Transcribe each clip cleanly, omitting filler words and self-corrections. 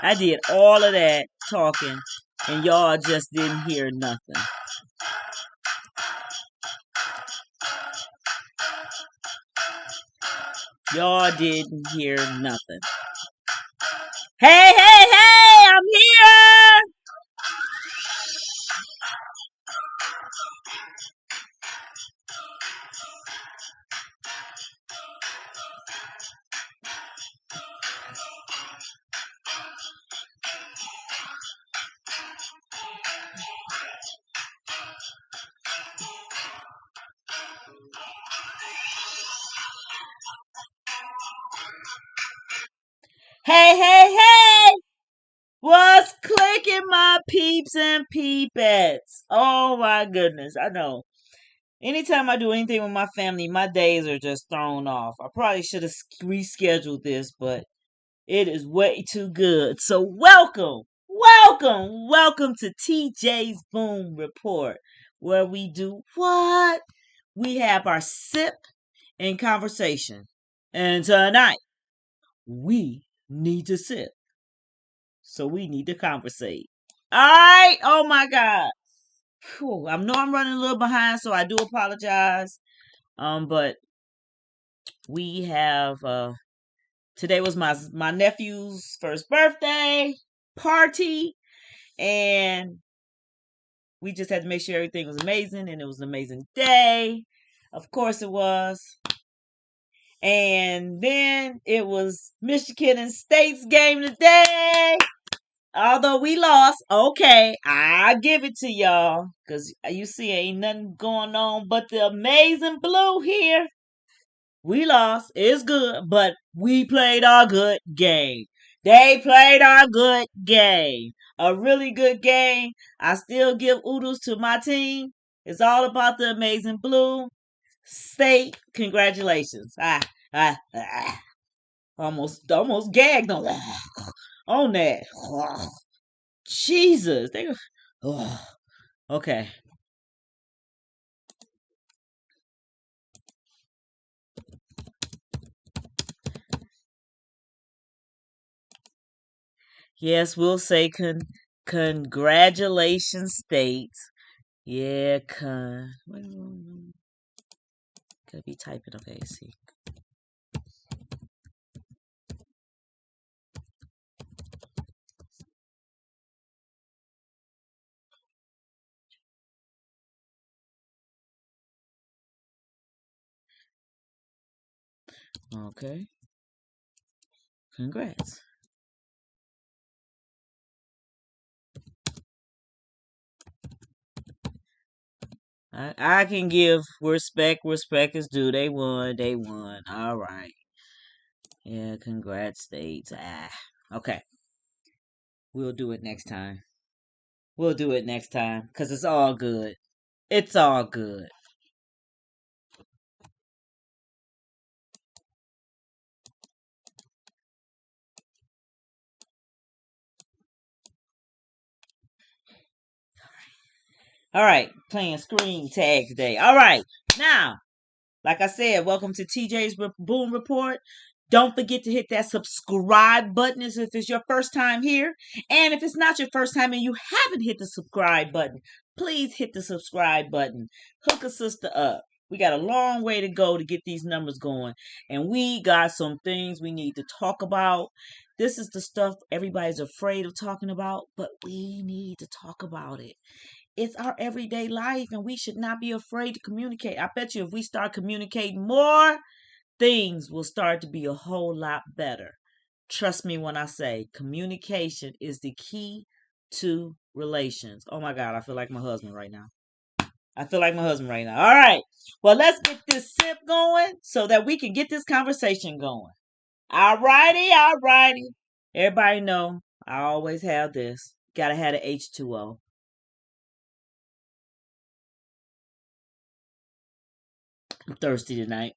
I did all of that talking, and y'all just didn't hear nothing. Y'all didn't hear nothing. Hey, hey, hey! I'm here. Hey, hey, hey! What's clicking, my peeps and peepettes? Oh my goodness, I know. Anytime I do anything with my family, my days are just thrown off. I probably should have rescheduled this, but it is way too good. So welcome to TJ's Boom Report, where we do what? We have our sip and conversation. And tonight, we need to sip. So we need to conversate. All right. Oh my God. Whew. I know I'm running a little behind, so I do apologize. But we have today was my nephew's first birthday party, and we just had to make sure everything was amazing, and it was an amazing day. Of course it was. And then it was Michigan and State's game today. Although we lost, okay, I give it to y'all. Because you see, ain't nothing going on but the amazing blue here. We lost. It's good, but we played our good game. They played our good game. A really good game. I still give oodles to my team. It's all about the amazing blue. State, congratulations. Almost gagged on that. On that. Jesus. Okay. Yes, we'll say congratulations, states. Yeah, could be typing. Okay, see. Okay. Congrats. I can give respect. Respect is due. They won. They won. All right. Yeah, congrats, states. Okay. We'll do it next time. We'll do it next time because it's all good. It's all good. All right. Playing screen tag today. All right. Now, like I said, welcome to TJ's Boom Report. Don't forget to hit that subscribe button if it's your first time here. And if it's not your first time and you haven't hit the subscribe button, please hit the subscribe button. Hook a sister up. We got a long way to go to get these numbers going. And we got some things we need to talk about. This is the stuff everybody's afraid of talking about, but we need to talk about it. It's our everyday life, and we should not be afraid to communicate. I bet you if we start communicating more, things will start to be a whole lot better. Trust me when I say communication is the key to relations. Oh my God, I feel like my husband right now. I feel like my husband right now. All right. Well, let's get this sip going so that we can get this conversation going. All righty, all righty. Everybody know I always have this. Gotta have the H2O. I'm thirsty tonight.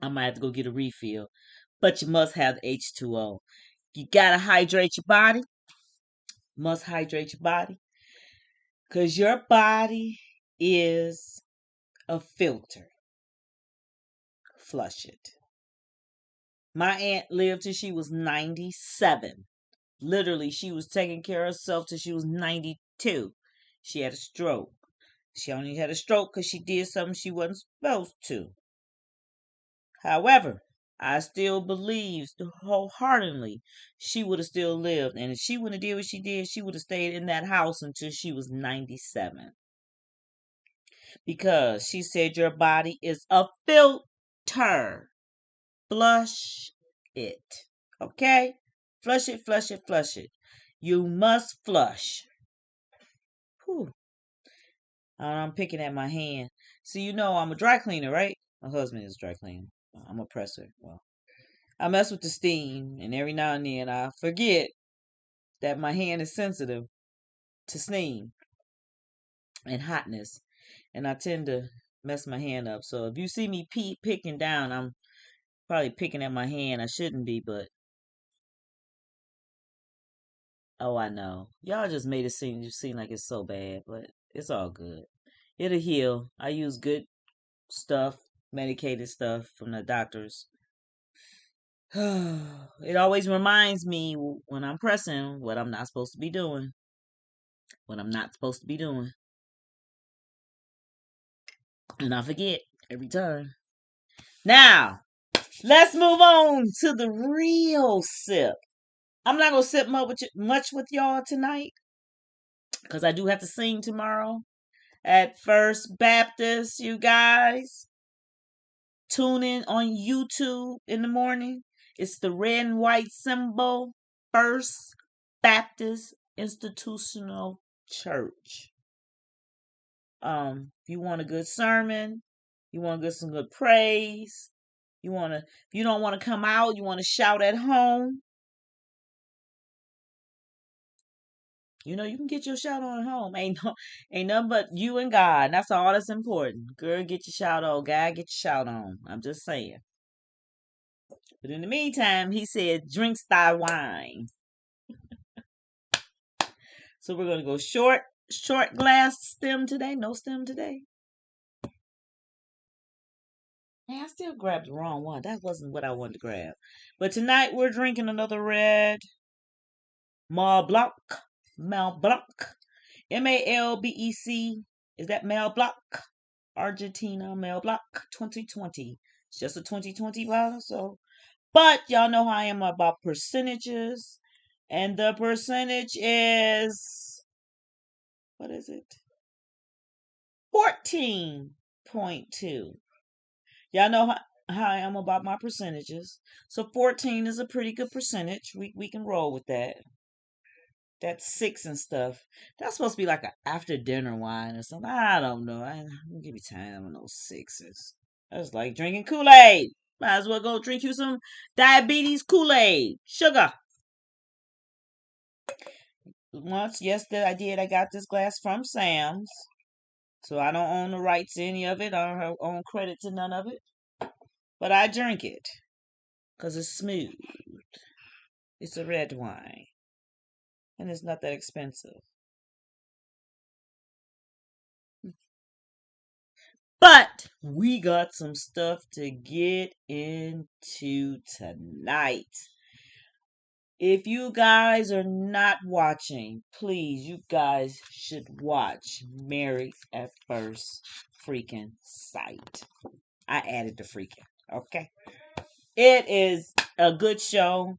I might have to go get a refill. But you must have the H2O. You gotta hydrate your body. Must hydrate your body. Because your body is a filter. Flush it. My aunt lived till she was 97. Literally, she was taking care of herself till she was 92. She had a stroke. She only had a stroke because she did something she wasn't supposed to. However, I still believe wholeheartedly she would have still lived. And if she wouldn't have did what she did, she would have stayed in that house until she was 97. Because she said your body is a filter. Flush it. Okay? Flush it, flush it, flush it. You must flush. Whew. I'm picking at my hand. So you know I'm a dry cleaner, right? My husband is a dry cleaner. I'm a presser. Well, I mess with the steam, and every now and then I forget that my hand is sensitive to steam and hotness, and I tend to mess my hand up. So if you see me picking down, I'm probably picking at my hand. I shouldn't be, but oh, I know. Y'all just made it seem like it's so bad, but it's all good. It'll heal. I use good stuff, medicated stuff from the doctors. It always reminds me when I'm pressing what I'm not supposed to be doing. What I'm not supposed to be doing. And I forget every time. Now, let's move on to the real sip. I'm not going to sip much with y'all tonight because I do have to sing tomorrow at First Baptist, you guys. Tune in on YouTube in the morning. It's the red and white symbol, First Baptist Institutional Church. If you want a good sermon, you want to get some good praise, if you don't want to come out, you want to shout at home. You know, you can get your shout on at home. Ain't nothing but you and God. That's all that's important. Girl, get your shout on. Guy, get your shout on. I'm just saying. But in the meantime, he said, drinks thy wine. So we're gonna go short glass stem today. No stem today. Hey, I still grabbed the wrong one. That wasn't what I wanted to grab. But tonight we're drinking another red Mal Blanc. Mal Blanc. Malbec. Is that Mal Blanc? Argentina Mel Block 2020. It's just a 2020 bottle, so but y'all know how I am about percentages. And the percentage is what is it? 14.2. Y'all know how I am about my percentages. So 14 is a pretty good percentage. We can roll with that. That's 6 and stuff. That's supposed to be like an after dinner wine or something. I don't know. I don't give me time on those sixes. That's like drinking Kool-Aid. Might as well go drink you some diabetes Kool-Aid. Sugar. Once, yes, that I did. I got this glass from Sam's. So I don't own the rights to any of it. I don't own credit to none of it. But I drink it. Because it's smooth. It's a red wine. And it's not that expensive. But we got some stuff to get into tonight. If you guys are not watching, please, you guys should watch Married at First freaking Sight. I added the freaking, okay? It is a good show.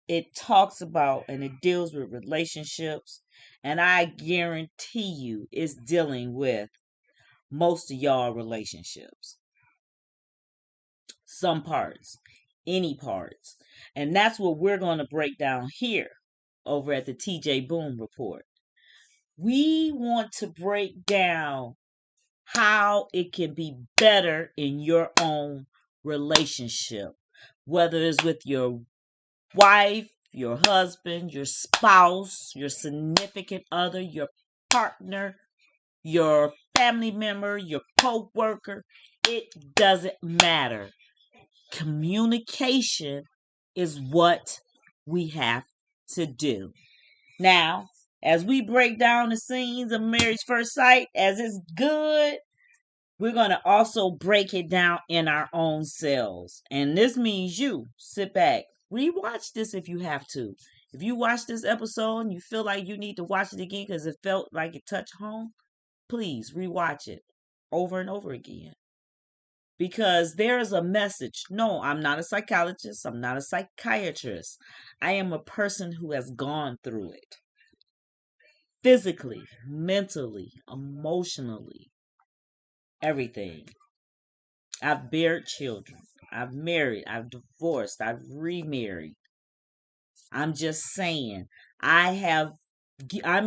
It talks about and it deals with relationships. And I guarantee you it's dealing with most of y'all relationships. Some parts, any parts. And that's what we're going to break down here over at the TJ Boom Report. We want to break down how it can be better in your own relationship, whether it's with your wife, your husband, your spouse, your significant other, your partner, your family member, your co-worker. It doesn't matter. Communication is what we have to do. Now, as we break down the scenes of Marriage First Sight, as it's good, we're going to also break it down in our own selves. And this means you sit back, rewatch this if you have to. If you watch this episode and you feel like you need to watch it again because it felt like it touched home, please rewatch it over and over again. Because there is a message. No, I'm not a psychologist. I'm not a psychiatrist. I am a person who has gone through it physically, mentally, emotionally, everything. I've bared children. I've married. I've divorced. I've remarried. I'm just saying, I'm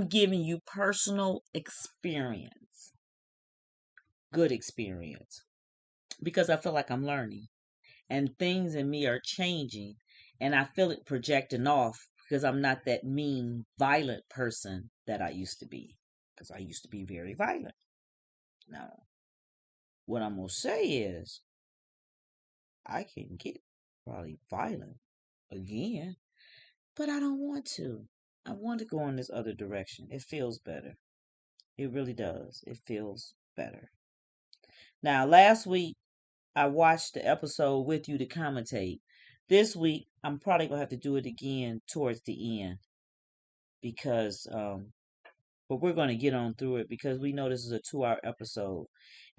giving you personal experience, good experience, because I feel like I'm learning and things in me are changing and I feel it projecting off because I'm not that mean, violent person that I used to be because I used to be very violent. Now, what I'm going to say is I can get probably violent again, but I don't want to. I want to go in this other direction. It feels better. It really does. It feels better. Now, last week, I watched the episode with you to commentate. This week, I'm probably going to have to do it again towards the end because, but we're going to get on through it because we know this is a 2-hour episode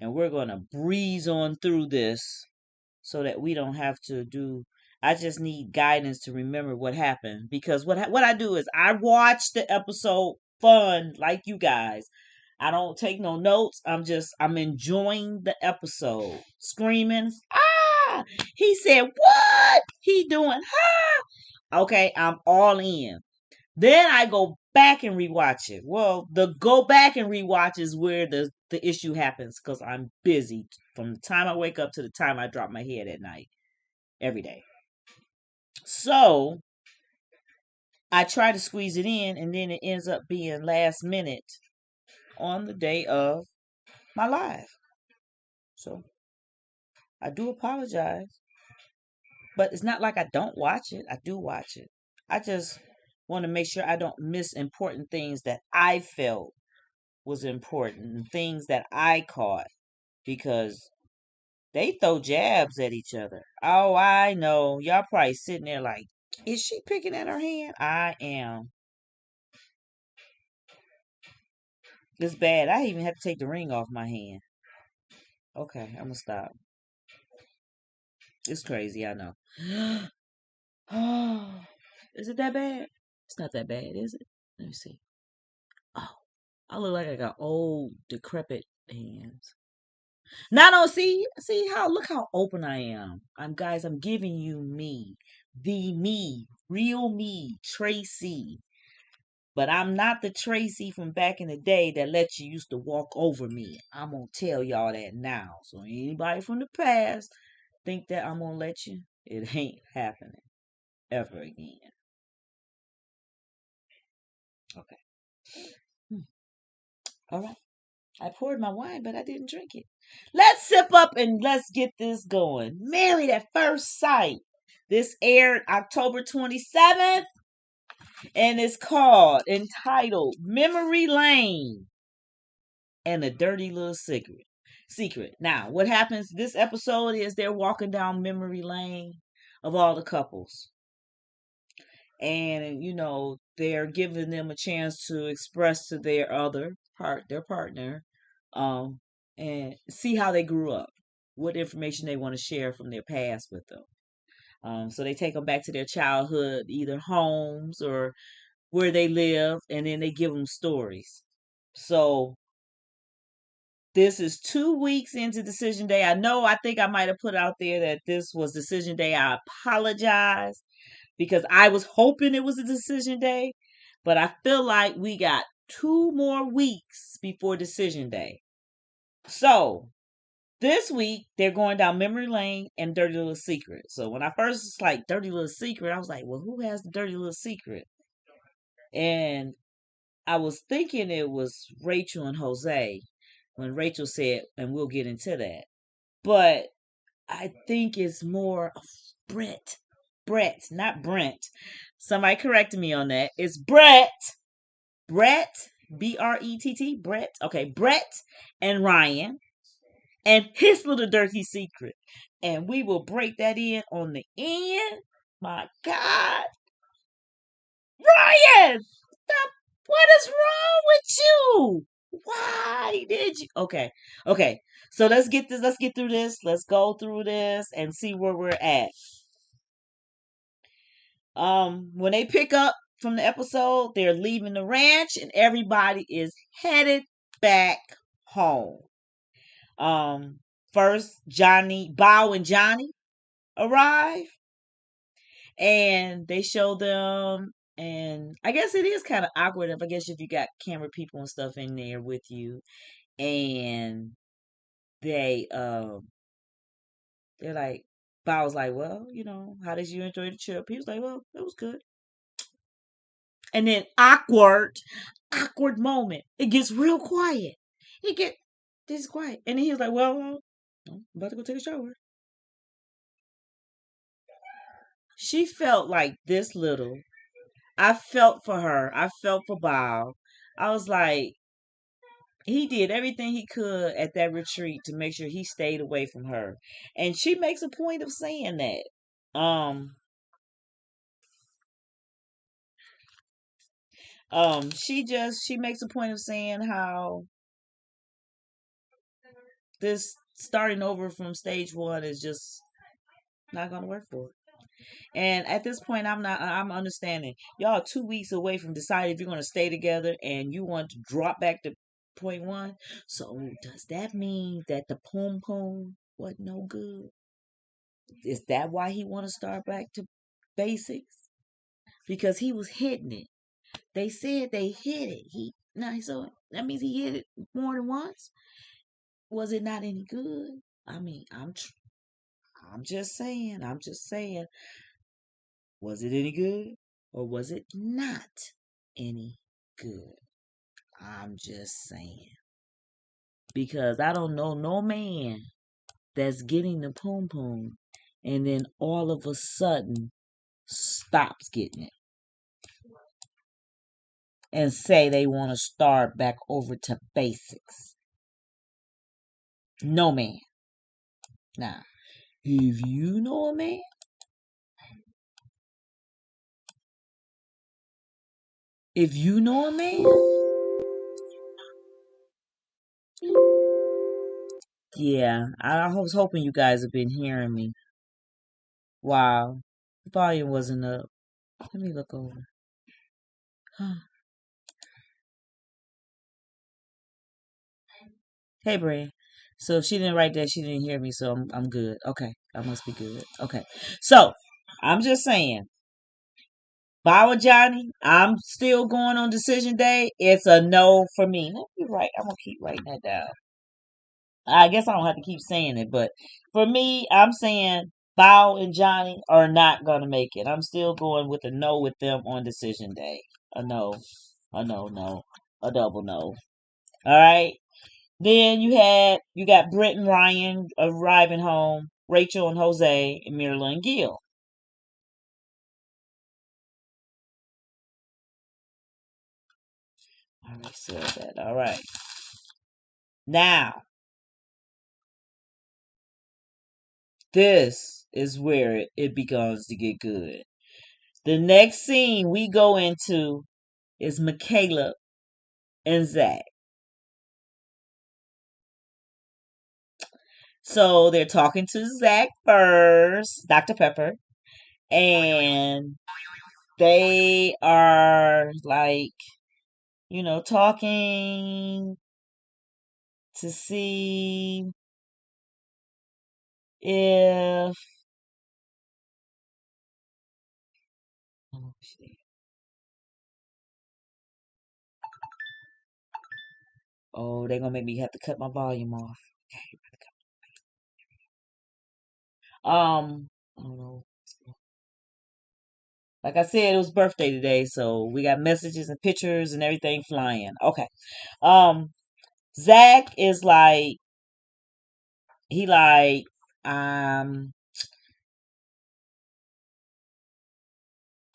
and we're going to breeze on through this so that we don't have to do. I just need guidance to remember what happened because what I do is I watch the episode fun like you guys. I don't take no notes. I'm enjoying the episode. Screaming, ah! He said, "What? He doing? Ha!" Okay, I'm all in. Then I go back and rewatch it. Well, the go back and rewatch is where the issue happens because I'm busy from the time I wake up to the time I drop my head at night every day. So I try to squeeze it in, and then it ends up being last minute on the day of my live. So I do apologize, but it's not like I don't watch it. I do watch it. I just want to make sure I don't miss important things that I felt was important and things that I caught because they throw jabs at each other. Oh, I know. Y'all probably sitting there like, is she picking at her hand? I am. It's bad. I even had to take the ring off my hand. Okay, I'm gonna stop. It's crazy, I know. Oh, is it that bad? It's not that bad, is it? Let me see. Oh, I look like I got old, decrepit hands. Now, no, see how look how open I am. I'm giving you me, the me, real me, Tracy. But I'm not the Tracy from back in the day that let you used to walk over me. I'm gonna tell y'all that now. So anybody from the past think that I'm gonna let you, it ain't happening ever again. Okay. Hmm. All right. I poured my wine, but I didn't drink it. Let's sip up and let's get this going. Married at First Sight. This aired October 27th and it's called entitled Memory Lane and a Dirty Little Secret. Now, what happens this episode is they're walking down memory lane of all the couples. And they're giving them a chance to express to their partner, um, and see how they grew up, what information they want to share from their past with them. So they take them back to their childhood, either homes or where they live, and then they give them stories. So this is 2 weeks into decision day. I think I might have put out there that this was decision day. I apologize because I was hoping it was a decision day, but I feel like we got 2 more weeks before decision day. So this week they're going down memory lane and Dirty Little Secret. So when I first was like Dirty Little Secret, I was like, well, who has the Dirty Little Secret? And I was thinking it was Rachel and Jose when Rachel said, and we'll get into that. But I think it's more of Brett. Brett, not Brent. Somebody corrected me on that. It's Brett. Brett, Brett. Okay, Brett and Ryan. and his little dirty secret. And we will break that in on the end. My God. Ryan! Stop. What is wrong with you? Why did you? Okay. Okay. So let's get this. Let's get through this. Let's go through this and see where we're at. When they pick up from the episode, they're leaving the ranch and everybody is headed back home. Um, First Johnny, Bow and Johnny arrive and they show them, and I guess it is kind of awkward if I guess if you got camera people and stuff in there with you, and they they're like, Bow's like, well, how did you enjoy the trip? He was like, well, it was good. And then awkward moment. It gets real quiet. It get this quiet, and then he was like, well, I'm about to go take a shower. She felt like this little. I felt for her. I felt for Bob. I was like, he did everything he could at that retreat to make sure he stayed away from her. And she makes a point of saying that. She makes a point of saying how this starting over from stage one is just not gonna work for her. And at this point, I'm understanding. Y'all are 2 weeks away from deciding if you're going to stay together and you want to drop back to point one. So does that mean that the poom poom was no good? Is that why he want to start back to basics? Because he was hitting it. They said they hit it. So that means he hit it more than once. Was it not any good? I mean, I'm just saying. I'm just saying. Was it any good or was it not any good? I'm just saying. Because I don't know no man that's getting the poom poom and then all of a sudden stops getting it and say they want to start back over to basics. No man. Now, if you know a man, if you know a man, yeah, I was hoping you guys have been hearing me. Wow, the volume wasn't up. Let me look over. Hey, Bray. So if she didn't write that, she didn't hear me, so I'm good. Okay, I must be good. Okay, so I'm just saying, Bauer Johnny, I'm still going on decision day. It's a no for me. Let me write. I'm gonna keep writing that down. I guess I don't have to keep saying it, but for me, I'm saying Bow and Johnny are not gonna make it. I'm still going with a no with them on decision day. A no, a no, a double no. All right. Then you got Britt and Ryan arriving home, Rachel and Jose, and Marilyn Gil. I already said that. All right. Now, this is where it begins to get good. The next scene we go into is Michaela and Zach. So they're talking to Zach first, Dr. Pepper, and they are like, talking to see if oh, they're gonna make me have to cut my volume off. I don't know. Like I said, it was birthday today, so we got messages and pictures and everything flying. Okay. Um, Zach is like he like um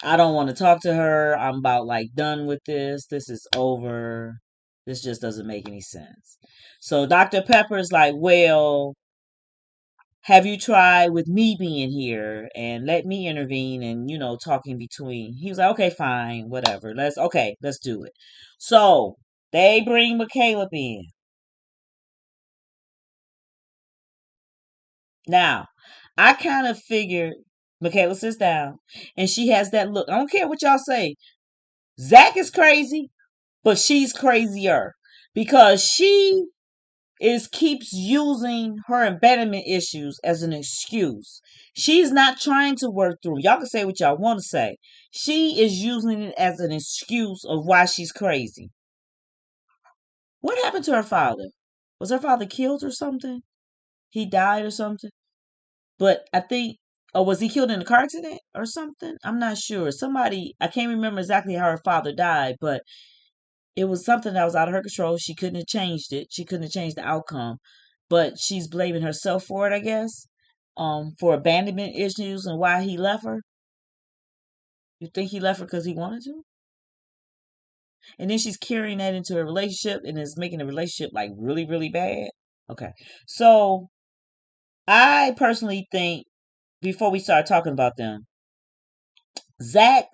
I don't want to talk to her. I'm about like done with this. This is over. This just doesn't make any sense. So Dr. Pepper is like, well, have you tried with me being here and let me intervene and, talk in between? He was like, okay, fine, whatever. Let's do it. So they bring Michaela in. Now, I kind of figured Michaela sits down and she has that look. I don't care what y'all say. Zach is crazy, but she's crazier because she is keeps using her abandonment issues as an excuse. She's not trying to work through. Y'all can say what y'all want to say. She is using it as an excuse of why she's crazy. What happened to her father? Was her father killed or something? He died or something? But I think, or was he killed in a car accident or something? I'm not sure. Somebody, I can't remember exactly how her father died, but it was something that was out of her control. She couldn't have changed it. She couldn't have changed the outcome. But she's blaming herself for it, I guess. For abandonment issues and why he left her. You think he left her because he wanted to? And then she's carrying that into a relationship and is making the relationship like really, really bad. Okay. So I personally think before we start talking about them, Zach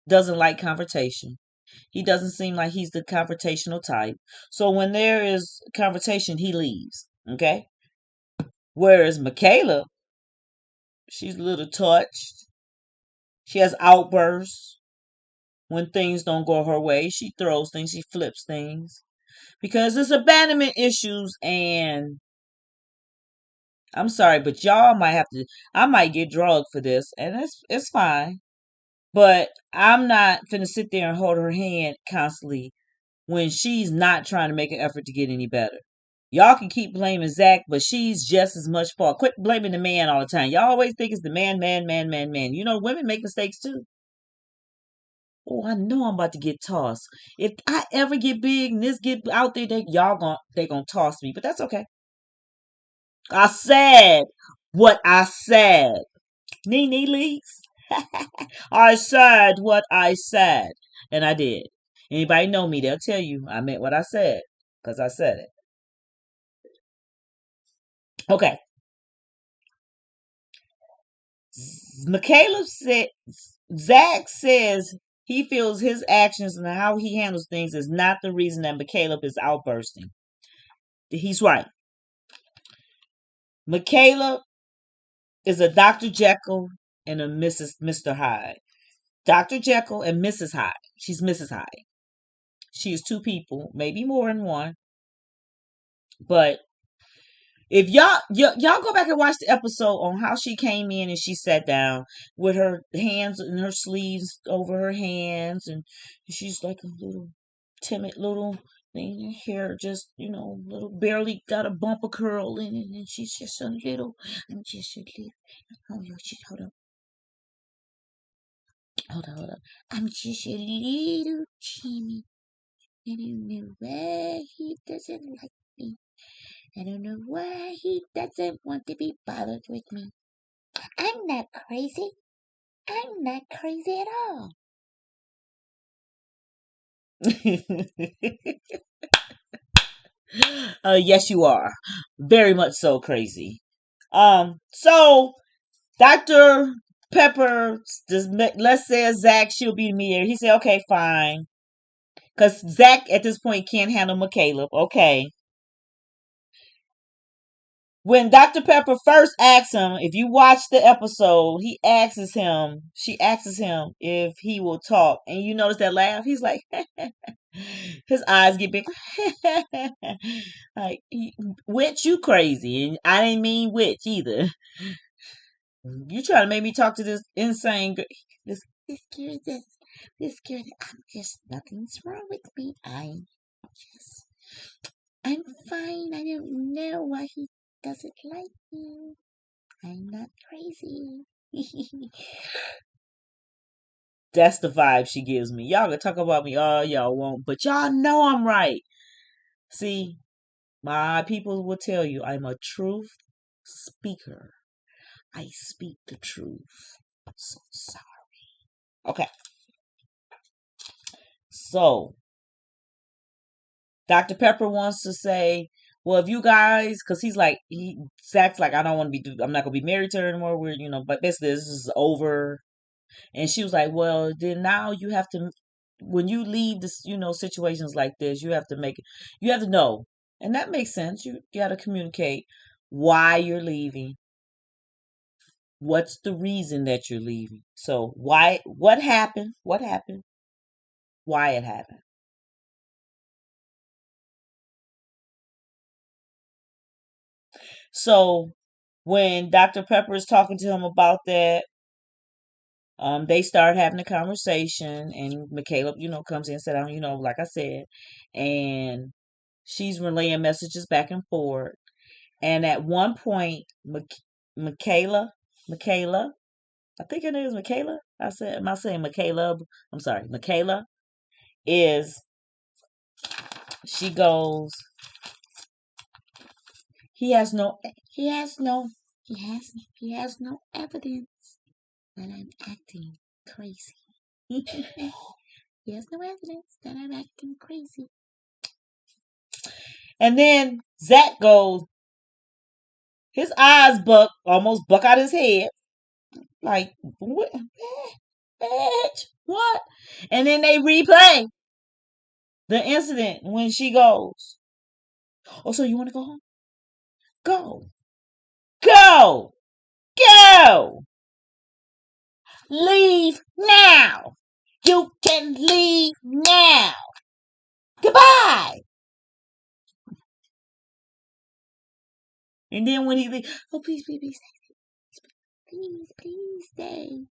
doesn't like confrontation. He doesn't seem like he's the confrontational type. So when there is confrontation, he leaves. Okay. Whereas Michaela, she's a little touched. She has outbursts when things don't go her way. She throws things, she flips things. Because it's abandonment issues, and I'm sorry, but y'all might have to, I might get drugged for this, and it's fine. But I'm not finna sit there and hold her hand constantly when she's not trying to make an effort to get any better. Y'all can keep blaming Zach, but she's just as much fault. Quit blaming the man all the time. Y'all always think it's the man, man, man, man, man. Women make mistakes too. Oh, I know I'm about to get tossed. If I ever get big and this get out there, they gonna toss me. But that's okay. I said what I said. Nene leaks. I said what I said, and I did. Anybody know me? They'll tell you I meant what I said because I said it. Okay. Michaela said, Zach says he feels his actions and how he handles things is not the reason that Michaela is outbursting. He's right. Michaela is a Dr. Jekyll and a Mr. Hyde. Dr. Jekyll and Mrs. Hyde. She's Mrs. Hyde. She is two people, maybe more than one. But if y'all go back and watch the episode on how she came in and she sat down with her hands in her sleeves over her hands, and she's like a little timid little thing, her hair just little, barely got a bump of curl in it, and she's just a little, I'm just a little, hold on, hold on, I'm just a little Jimmy. I don't know why he doesn't like me. I don't know why he doesn't want to be bothered with me. I'm not crazy. I'm not crazy at all. Yes, you are. Very much so crazy. So Dr. Pepper, let's say Zach, she'll be me. He said, okay, fine. Because Zach at this point can't handle Michaela. Okay. When Dr. Pepper first asks him, if you watch the episode, she asks him if he will talk. And you notice that laugh? He's like, his eyes get big. Like, witch, you crazy. And I didn't mean witch either. You trying to make me talk to this insane girl. This girl, this girl, nothing's wrong with me. I'm fine. I don't know why he doesn't like me. I'm not crazy. That's the vibe she gives me. Y'all can talk about me all y'all want, but y'all know I'm right. See, my people will tell you I'm a truth speaker. I speak the truth. So sorry. Okay. So Dr. Pepper wants to say, well, if you guys, because Zach's like, I don't want to be, I'm not gonna be married to her anymore. We're, but basically this is over. And she was like, well, then now you have to, when you leave this, situations like this, you have to know. And that makes sense. You got to communicate why you're leaving. What's the reason that you're leaving? So what happened? What happened? Why it happened? So when Dr. Pepper is talking to him about that, they start having a conversation, and Michaela, comes in and sit down, like I said, and she's relaying messages back and forth. And at one point, Michaela, Michaela, I think her name is Michaela. Am I saying Michaela? I'm sorry, Michaela is, she goes, he has no, he has no, he has no evidence that I'm acting crazy. He has no evidence that I'm acting crazy. And then Zach goes, his eyes almost buck out his head. Like, what? Bitch, what? And then they replay the incident when she goes, oh, so you want to go home? Go. Go. Go. Leave now. You can leave now. Goodbye. And then when he leaves, oh, please, please, please, please stay.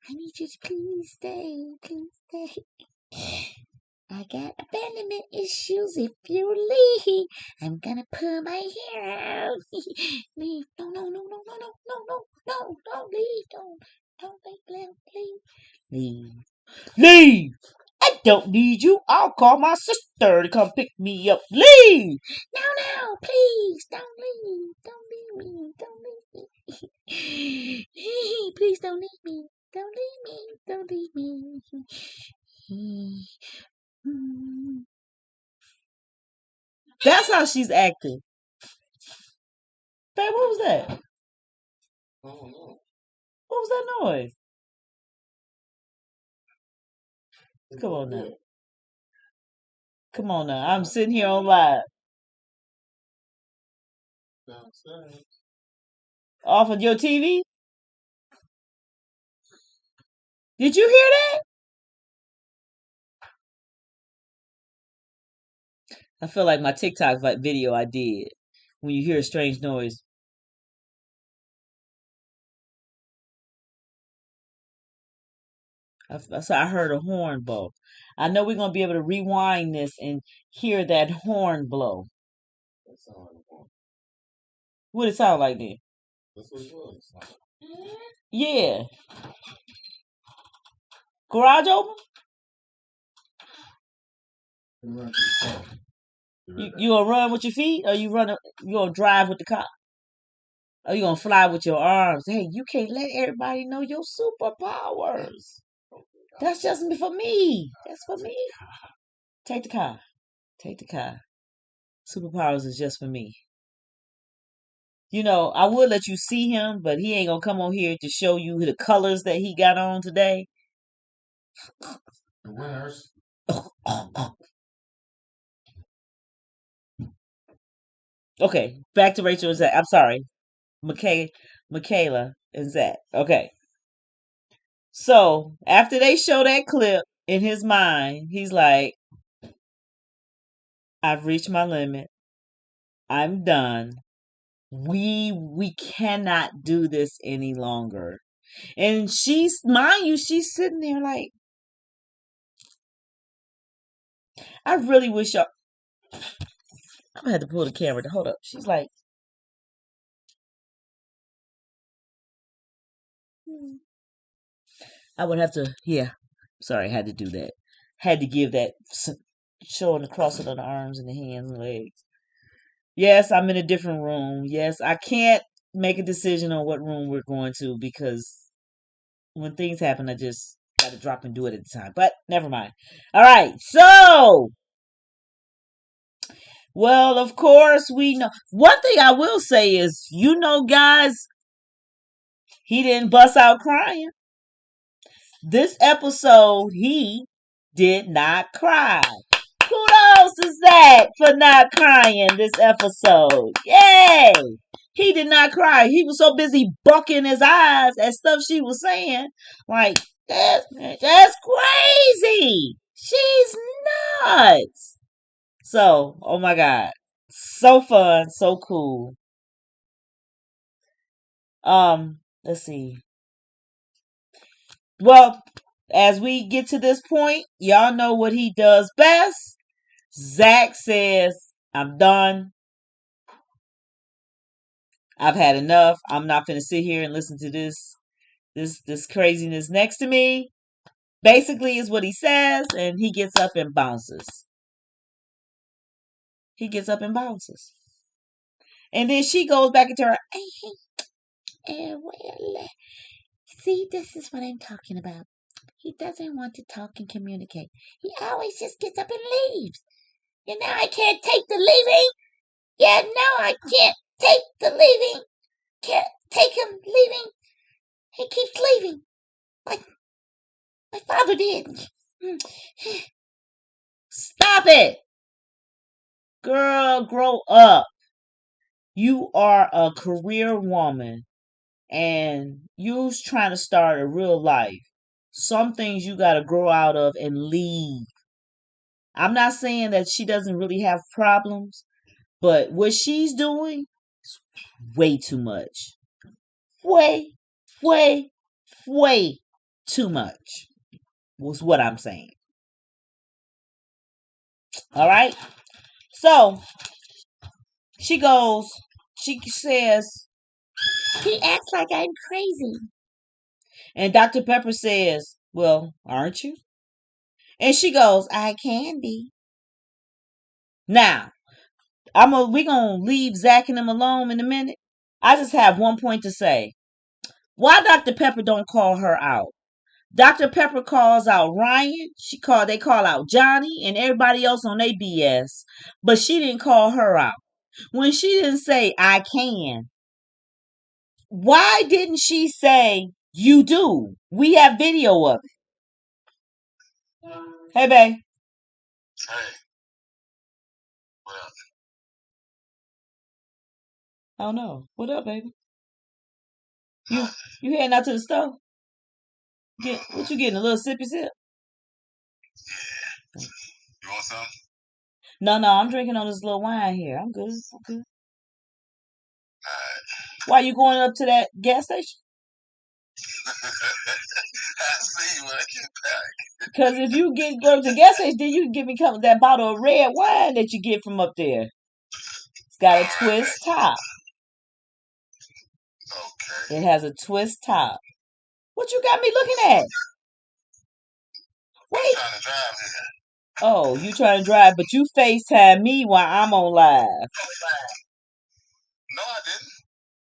I need you to please stay. Please stay. I got abandonment issues. If you leave, I'm gonna pull my hair out. Leave. No, no, no, no, no, no, no, no, no, don't leave. Don't leave. Leave. Leave. I don't need you. I'll call my sister to come pick me up. Leave. No, no, please. Don't leave. Don't leave me. Don't leave me. Please don't leave me. Don't leave me. Don't leave me. That's how she's acting. Babe, what was that? What was that noise? Come on now. Come on now. I'm sitting here on live. Off of your TV? Did you hear that? I feel like my TikTok video I did. When you hear a strange noise. I heard a horn blow. I know we're going to be able to rewind this and hear that horn blow. What it sound like then? Yeah. Garage open? You gonna run with your feet, or you gonna drive with the car? Or you gonna fly with your arms? Hey, you can't let everybody know your superpowers. That's just for me. That's for me. Take the car. Take the car. Superpowers is just for me. I would let you see him, but he ain't gonna come on here to show you the colors that he got on today. The winners. Okay, back to Rachel and Zach. I'm sorry, Michaela and Zach. Okay, so after they show that clip in his mind, he's like, "I've reached my limit. I'm done. We cannot do this any longer." And mind you, she's sitting there like, I really wish y'all. I'm gonna have to pull the camera. Hold up. She's like, I would have to. Yeah, sorry, I had to do that. Had to give that showing the crossing of the arms and the hands and legs. Yes, I'm in a different room. Yes, I can't make a decision on what room we're going to because when things happen, I just got to drop and do it at the time. But never mind. All right, so Well, of course, we know. One thing I will say is, guys, he didn't bust out crying. This episode, he did not cry. Kudos to Zach for not crying this episode. Yay! He did not cry. He was so busy bucking his eyes at stuff she was saying. Like, that's crazy. She's nuts. So, oh my God. So fun, so cool. Let's see. Well, as we get to this point, y'all know what he does best. Zach says, I'm done. I've had enough. I'm not gonna sit here and listen to this craziness next to me. Basically is what he says, and he gets up and bounces. He gets up and bounces. And then she goes back into her, well, see, this is what I'm talking about. He doesn't want to talk and communicate. He always just gets up and leaves. I can't take the leaving. Yeah, no, I can't take the leaving. Can't take him leaving. He keeps leaving. Like my father did. Stop it. Girl, grow up. You are a career woman and you're trying to start a real life. Some things you got to grow out of and leave. I'm not saying that she doesn't really have problems, but what she's doing is way too much. Way, way, way too much was what I'm saying. All right? So she says, he acts like I'm crazy. And Dr. Pepper says, well, aren't you? And she goes, I can be. Now, we gonna leave Zach and them alone in a minute. I just have one point to say. Why Dr. Pepper don't call her out? Dr. Pepper calls out Ryan. They call out Johnny and everybody else on their BS. But she didn't call her out. When she didn't say I can, why didn't she say you do? We have video of it. Hey, babe. Hey. Well. Oh no. What up, baby? You heading out to the store? What you getting? A little sippy sip? Yeah. You want some? No, I'm drinking on this little wine here. I'm good. Alright. Why you going up to that gas station? I'll see you when I get back. Because if you go to the gas station, then you can give me that bottle of red wine that you get from up there. It's got a twist top. Okay. It has a twist top. What you got me looking at? Wait. I'm trying to drive here. Oh, you trying to drive, but you FaceTime me while I'm on live. No, I didn't.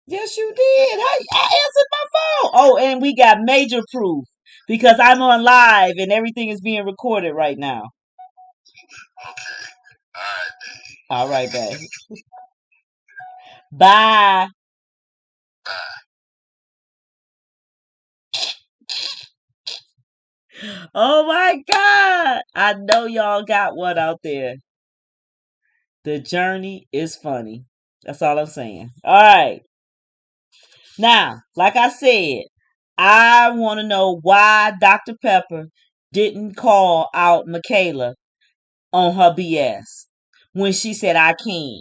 Yes, you did. I answered my phone. Oh, and we got major proof because I'm on live and everything is being recorded right now. Okay. All right, babe. All right, babe. Bye. Bye. Oh my God. I know y'all got one out there. The journey is funny. That's all I'm saying. All right. Now, like I said, I want to know why Dr. Pepper didn't call out Michaela on her BS when she said, I can.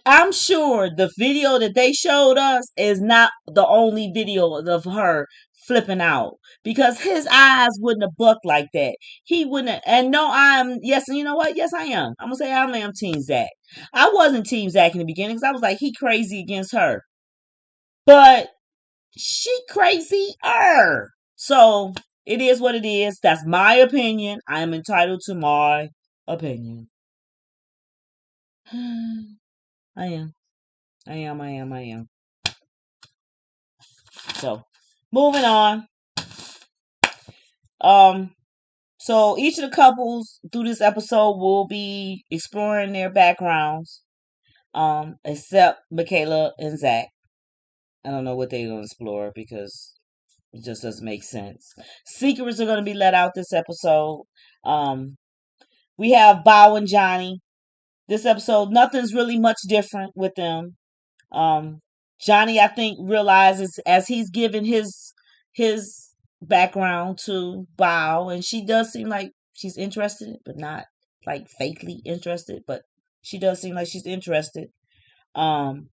I'm sure the video that they showed us is not the only video of her flipping out because his eyes wouldn't have bucked like that. He wouldn't have, and no, yes, and you know what? Yes, I am. I'm gonna say I am Team Zach. I wasn't Team Zach in the beginning because I was like, he crazy against her. But she crazier. So it is what it is. That's my opinion. I am entitled to my opinion. I am. I am. So moving on. So each of the couples through this episode will be exploring their backgrounds, except Michaela and Zach. I don't know what they're going to explore because it just doesn't make sense. Secrets are going to be let out this episode. Um, we have Bao and Johnny. This episode, nothing's really much different with them. Um, Johnny, I think, realizes as he's giving his background to Bao, and she does seem like she's interested, but not like fakely interested, but she does seem like she's interested. Um,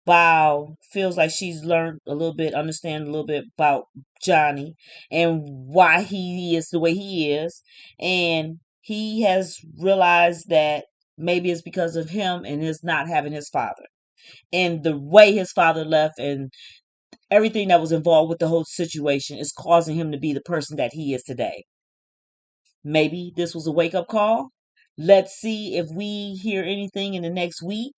Bao feels like she's learned a little bit, understand a little bit about Johnny and why he is the way he is, and he has realized that maybe it's because of him and his not having his father and the way his father left and everything that was involved with the whole situation is causing him to be the person that he is today. Maybe this was a wake up call. Let's see if we hear anything in the next week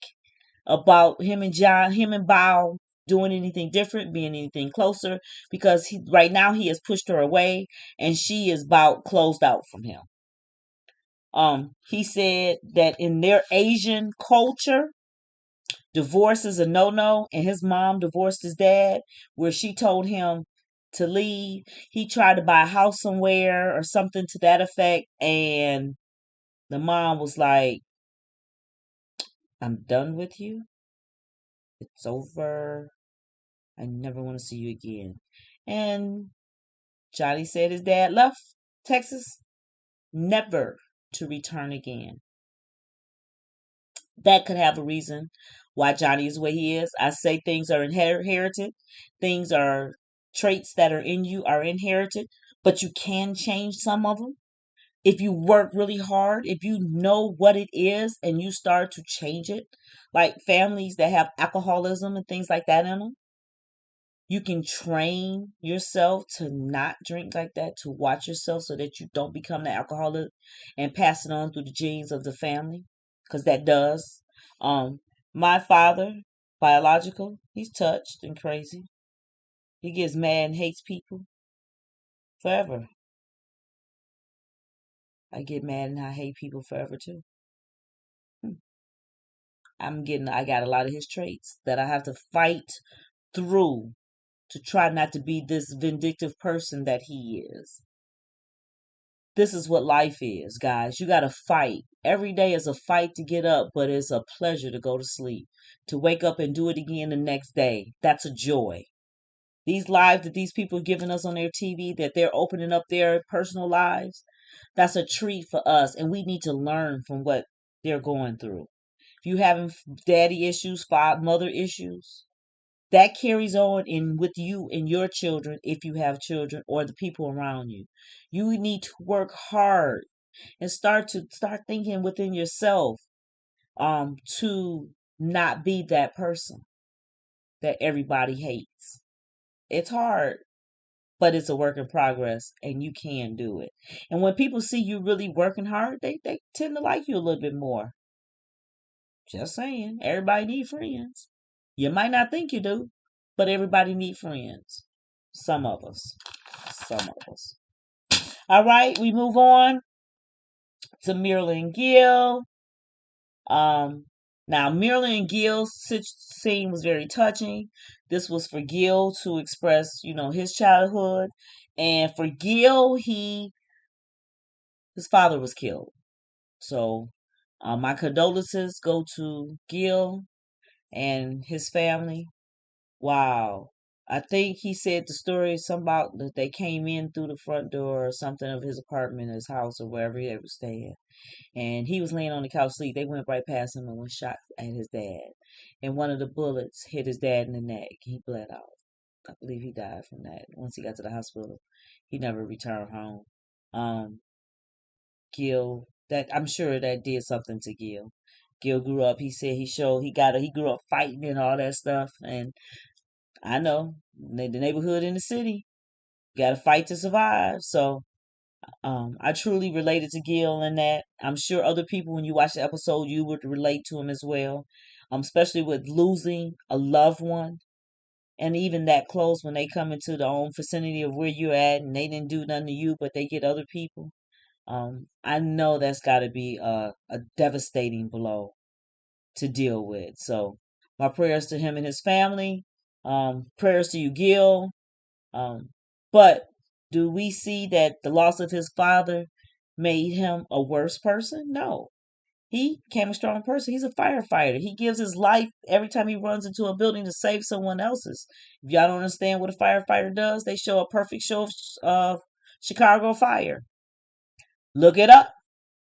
about him and Bao doing anything different, being anything closer, because right now he has pushed her away and she is about closed out from him. He said that in their Asian culture, divorce is a no-no, and his mom divorced his dad, where she told him to leave. He tried to buy a house somewhere or something to that effect, and the mom was like, I'm done with you. It's over. I never want to see you again. And Johnny said his dad left Texas never to return again. That could have a reason why Johnny is the way he is. I say things are inherited, things are traits that are in you are inherited, but you can change some of them. If you work really hard, if you know what it is and you start to change it, like families that have alcoholism and things like that in them, you can train yourself to not drink like that, to watch yourself so that you don't become the alcoholic and pass it on through the genes of the family, because that does. Um, my father, biological, he's touched and crazy. He gets mad and hates people forever. I get mad and I hate people forever too. Hmm. I got a lot of his traits that I have to fight through to try not to be this vindictive person that he is. This is what life is, guys. You got to fight. Every day is a fight to get up, but it's a pleasure to go to sleep. To wake up and do it again the next day. That's a joy. These lives that these people are giving us on their TV, that they're opening up their personal lives, that's a treat for us. And we need to learn from what they're going through. If you having daddy issues, mother issues, that carries on in with you and your children if you have children or the people around you. You need to work hard and start thinking within yourself to not be that person that everybody hates. It's hard, but it's a work in progress and you can do it. And when people see you really working hard, they tend to like you a little bit more. Just saying, everybody need friends. You might not think you do, but everybody need friends. Some of us. Some of us. All right, we move on to Marilyn Gill. Um, now Marilyn Gill's scene was very touching. This was for Gill to express, his childhood, and for Gill, his father was killed. So, my condolences go to Gill and his family. Wow. I think he said the story some about that they came in through the front door or something of his apartment, his house, or wherever he ever stayed. And he was laying on the couch sleep. They went right past him and went shot at his dad. And one of the bullets hit his dad in the neck. He bled out. I believe he died from that. Once he got to the hospital, he never returned home. Um, Gil, that I'm sure that did something to Gil. Gil grew up. He said he grew up fighting and all that stuff. And I know the neighborhood in the city got to fight to survive. So I truly related to Gil in that. I'm sure other people, when you watch the episode, you would relate to him as well. Especially with losing a loved one. and even that close when they come into the own vicinity of where you're at and they didn't do nothing to you, but they get other people. I know that's got to be a devastating blow to deal with. So my prayers to him and his family. Prayers to you, Gil. Um, but do we see that the loss of his father made him a worse person? No. He became a strong person. He's a firefighter. He gives his life every time he runs into a building to save someone else's. If y'all don't understand what a firefighter does, they show a perfect show of Chicago Fire. Look it up.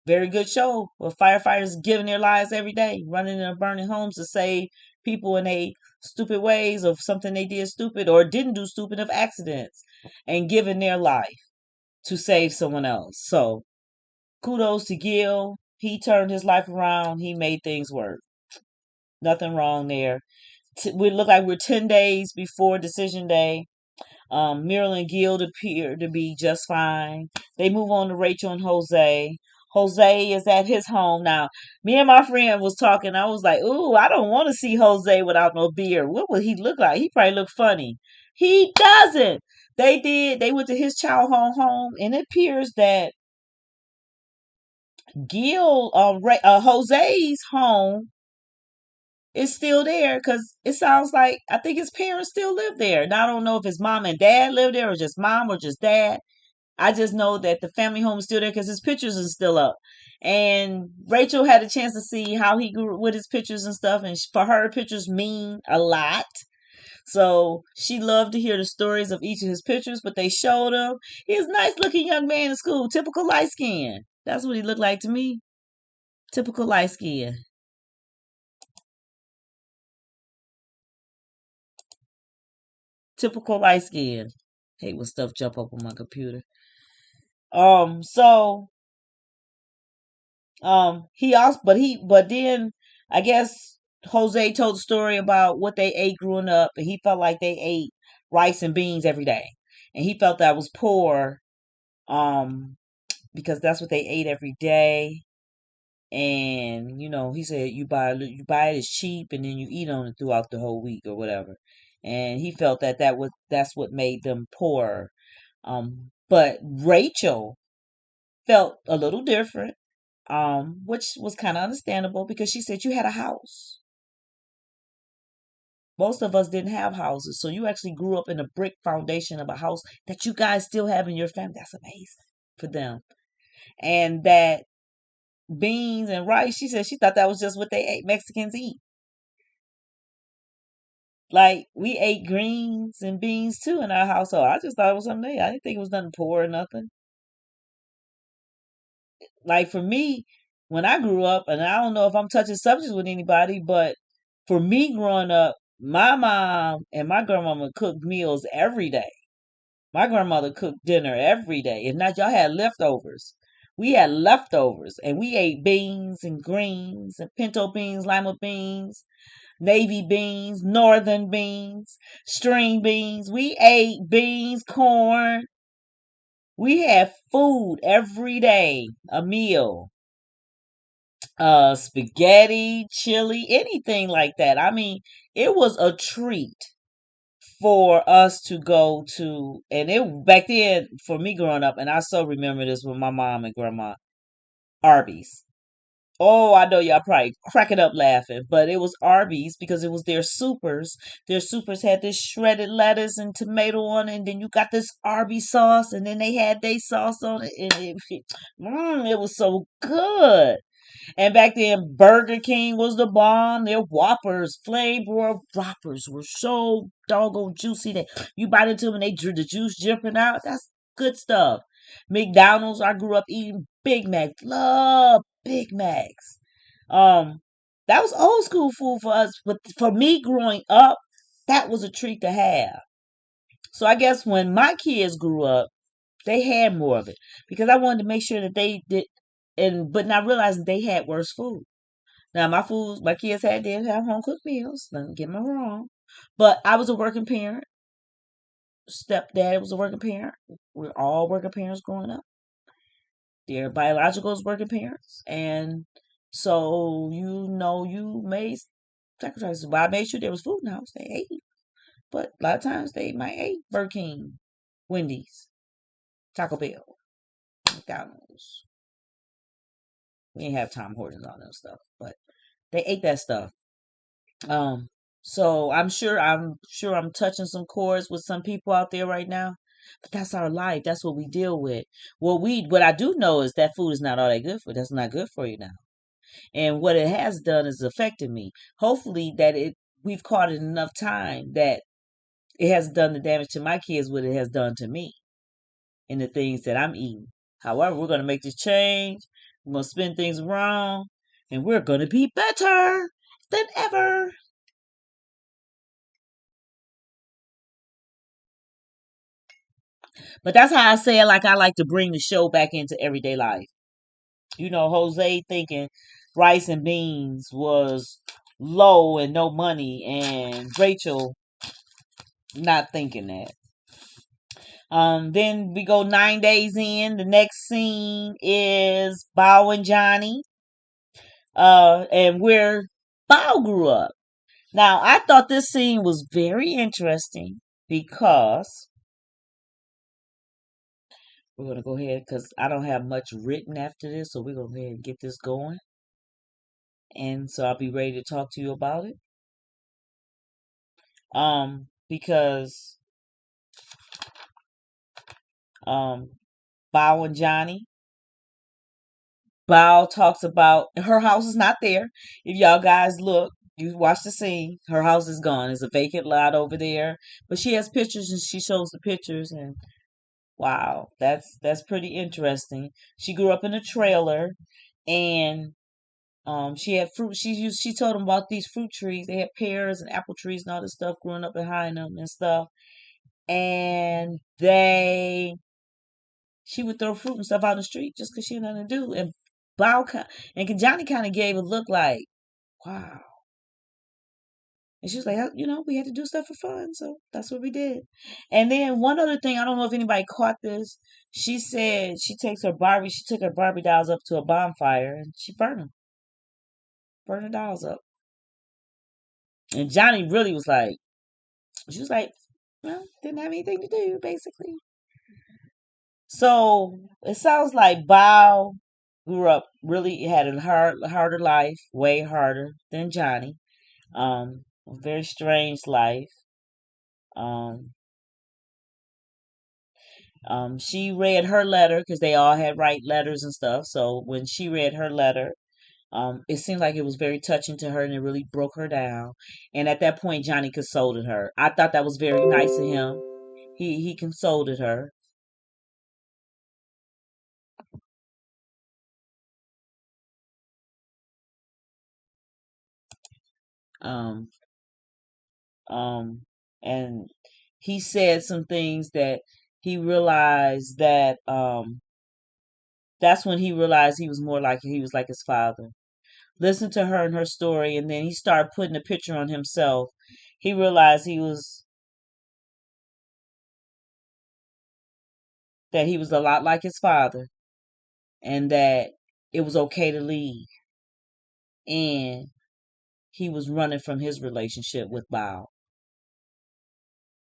Very good show with firefighters giving their lives every day, running in burning homes to save people in a stupid ways of something they did stupid or didn't do stupid of accidents and giving their life to save someone else. So kudos to Gil. He turned his life around. He made things work. Nothing wrong there. We look like we're 10 days before decision day. Marilyn Gil appear to be just fine. They move on to Rachel and Jose. Jose is at his home now. Me and my friend was talking. I was like, "Ooh, I don't want to see Jose without no beard. What would he look like? He probably look funny. He doesn't. They did. They went to his child home, and it appears that Jose's home is still there because it sounds like I think his parents still live there. Now I don't know if his mom and dad live there or just mom or just dad. I just know that the family home is still there because his pictures are still up. And Rachel had a chance to see how he grew with his pictures and stuff. And for her, pictures mean a lot. So she loved to hear the stories of each of his pictures, but they showed him. He's a nice looking young man in school, typical light skin. That's what he looked like to me. Typical light skin. Typical light skin. Hate when stuff jump up on my computer. So but then I guess Jose told the story about what they ate growing up, and he felt like they ate rice and beans every day, and he felt that was poor, um, because that's what they ate every day. And he said you buy it as cheap, and then you eat on it throughout the whole week or whatever. And he felt that's what made them poor. But Rachel felt a little different, which was kind of understandable because she said you had a house. Most of us didn't have houses, so you actually grew up in a brick foundation of a house that you guys still have in your family. That's amazing for them. And that beans and rice, she said she thought that was just what they ate. Mexicans eat. Like we ate greens and beans too in our household. I just thought it was something they. I didn't think it was nothing poor or nothing. Like for me, when I grew up, and I don't know if I'm touching subjects with anybody, but for me growing up, my mom and my grandmama cooked meals every day. My grandmother cooked dinner every day. If not, y'all had leftovers. We had leftovers, and we ate beans and greens and pinto beans, lima beans, navy beans, northern beans, string beans. We ate beans, corn. We had food every day, a meal, spaghetti, chili, anything like that. I mean, it was a treat for us to go to, and it back then for me growing up, and I so remember this with my mom and grandma. Arby's. Oh, I know y'all probably cracking up laughing, but it was Arby's because it was their supers. Their supers had this shredded lettuce and tomato on it, and then you got this Arby's sauce, and then they had their sauce on it, and it was so good. And back then, Burger King was the bomb. Their Whoppers, flame broiled Whoppers were so doggone juicy that you bite into them and they drew the juice dripping out. That's good stuff. McDonald's, I grew up eating Big Macs. Love Big Macs. Um, that was old school food for us, but for me growing up, that was a treat to have. So I guess when my kids grew up, they had more of it because I wanted to make sure that they did, and but not realizing they had worse food. Now my kids did have home cooked meals. Don't get me wrong, but I was a working parent. Stepdad was a working parent. We're all working parents growing up. Their biologicals working parents, and so you made sacrifices. But I made sure there was food in the house. They ate, but a lot of times they might eat Burger King, Wendy's, Taco Bell, McDonald's. We ain't have Tom Hortons on them stuff, but they ate that stuff. Um, so I'm sure I'm touching some chords with some people out there right now. But that's our life. That's what we deal with. What I do know is that food is not all that good for. That's not good for you now. And what it has done is affected me. Hopefully that it we've caught it enough time that it has done the damage to my kids what it has done to me and the things that I'm eating. However, we're gonna make this change. We're gonna spin things around, and we're gonna be better than ever. But that's how I say it. Like I like to bring the show back into everyday life. Jose thinking rice and beans was low and no money, and Rachel not thinking that. Then we go 9 days in. The next scene is Bao and Johnny, and where Bao grew up. Now, I thought this scene was very interesting because we're gonna go ahead because I don't have much written after this, so we're gonna go ahead and get this going, and so I'll be ready to talk to you about it. Because um, Bao and Johnny. Bao talks about her house is not there. If y'all guys look, you watch the scene. Her house is gone. It's a vacant lot over there. But she has pictures and she shows the pictures and wow, that's pretty interesting. She grew up in a trailer and she had fruit she told them about these fruit trees. They had pears and apple trees and all this stuff growing up behind them and stuff. And she would throw fruit and stuff out in the street just because she had nothing to do. And and Johnny kind of gave a look like, wow. And she was like, we had to do stuff for fun, so that's what we did. And then one other thing, I don't know if anybody caught this. She said she took her Barbie dolls up to a bonfire and she burned the dolls up. And Johnny really was like, she was like, well, didn't have anything to do, basically. So it sounds like Bao grew up really had a harder life, way harder than Johnny. A very strange life. Um, she read her letter because they all had write letters and stuff. So when she read her letter, it seemed like it was very touching to her and it really broke her down. And at that point, Johnny consoled her. I thought that was very nice of him. He consoled her. Um, um, and he said some things that he realized that that's when he realized he was like his father. Listened to her and her story, and then he started putting a picture on himself. He realized he was a lot like his father, and that it was okay to leave. And he was running from his relationship with Bao.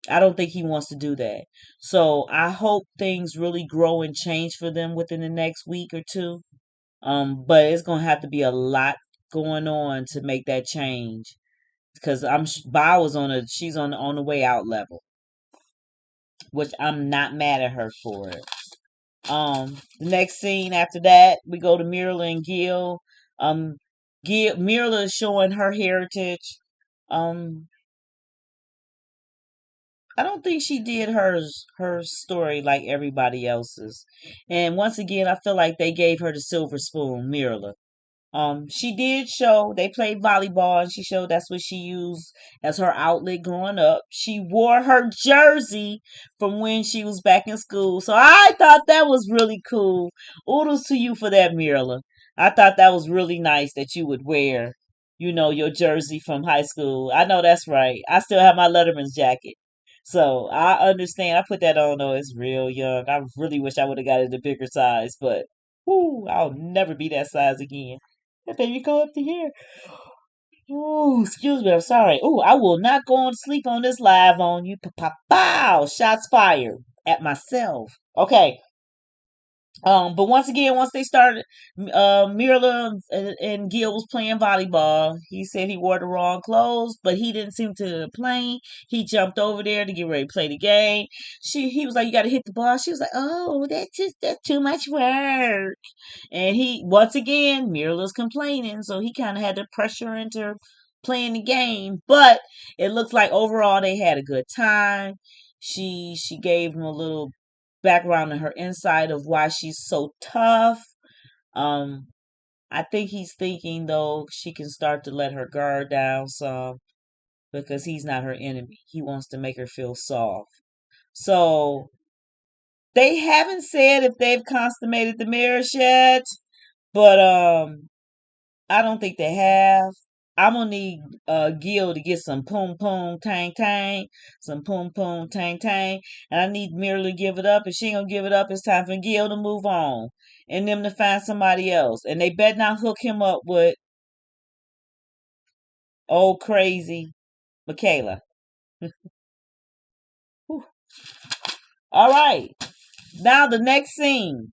I don't think he wants to do that. So I hope things really grow and change for them within the next week or two. But it's gonna have to be a lot going on to make that change because Bao is she's on the way out level, which I'm not mad at her for it. The next scene after that, we go to Marilyn Gil. Um, Mirla is showing her heritage. Um, I don't think she did her story like everybody else's. And once again, I feel like they gave her the silver spoon, Mirla. She did show they played volleyball and she showed that's what she used as her outlet growing up. She wore her jersey from when she was back in school. So I thought that was really cool. Oodles to you for that, Mirla. I thought that was really nice that you would wear, your jersey from high school. I know that's right. I still have my Letterman's jacket. So I understand. I put that on though. It's real young. I really wish I would have got it in a bigger size, but whoo, I'll never be that size again. That baby go up to here. Ooh, excuse me, I'm sorry. Ooh, I will not go on to sleep on this live on you. Pow! Shots fired at myself. Okay. But once again, once they started, Mirla and Gil was playing volleyball. He said he wore the wrong clothes, but he didn't seem to complain. He jumped over there to get ready to play the game. He was like, "You got to hit the ball." She was like, "Oh, that's too much work." And he once again, Mirla's complaining, so he kind of had to pressure into playing the game. But it looks like overall they had a good time. She gave him a little background in her insight of why she's so tough. Um, I think he's thinking though she can start to let her guard down some because he's not her enemy. He wants to make her feel soft. So they haven't said if they've consummated the marriage yet, but I don't think they have. I'm gonna need Gil to get some poom poom tang tang, some poom poom tang tang, and I need Mira to give it up. If she ain't gonna give it up, it's time for Gil to move on and them to find somebody else. And they better not hook him up with old crazy Michaela. Whew. All right, now the next scene.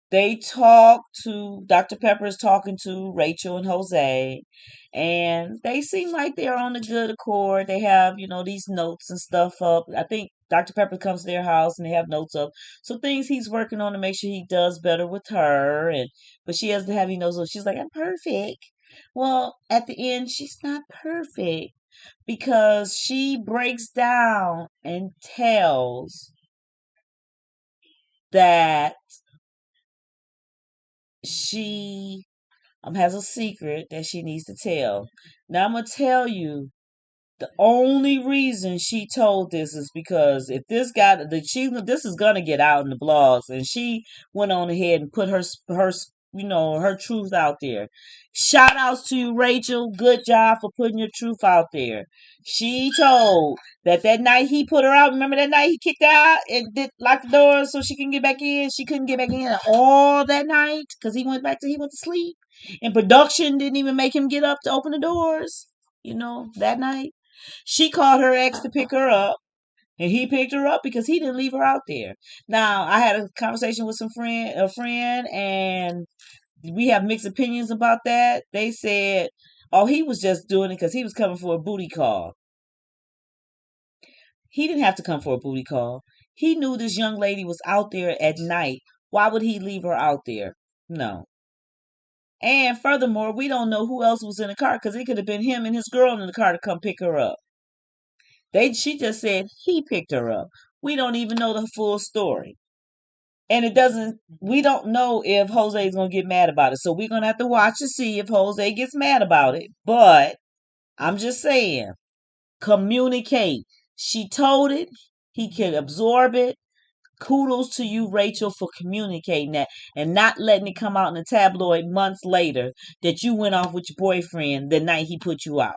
They talk to Dr. Pepper is talking to Rachel and Jose, and they seem like they're on a good accord. They have, these notes and stuff up. I think Dr. Pepper comes to their house and they have notes up. So things he's working on to make sure he does better with her, and but she has to have so she's like, I'm perfect. Well, at the end, she's not perfect because she breaks down and tells that she has a secret that she needs to tell. Now I'm gonna tell you the only reason she told this is because if this is gonna get out in the blogs, and she went on ahead and put her truth out there. Shout outs to you, Rachel. Good job for putting your truth out there. She told that night he put her out. Remember that night he kicked her out and did lock the door so she can get back in. She couldn't get back in all that night because he went to sleep. And production didn't even make him get up to open the doors. That night. She called her ex to pick her up, and he picked her up because he didn't leave her out there. Now, I had a conversation with a friend, and we have mixed opinions about that. They said, "Oh, he was just doing it because he was coming for a booty call." He didn't have to come for a booty call. He knew this young lady was out there at night. Why would he leave her out there? No. And furthermore, we don't know who else was in the car because it could have been him and his girl in the car to come pick her up. She just said he picked her up. We don't even know the full story. And we don't know if Jose is going to get mad about it. So we're going to have to watch to see if Jose gets mad about it. But I'm just saying, communicate. She told it. He can absorb it. Kudos to you, Rachel, for communicating that and not letting it come out in the tabloid months later that you went off with your boyfriend the night he put you out.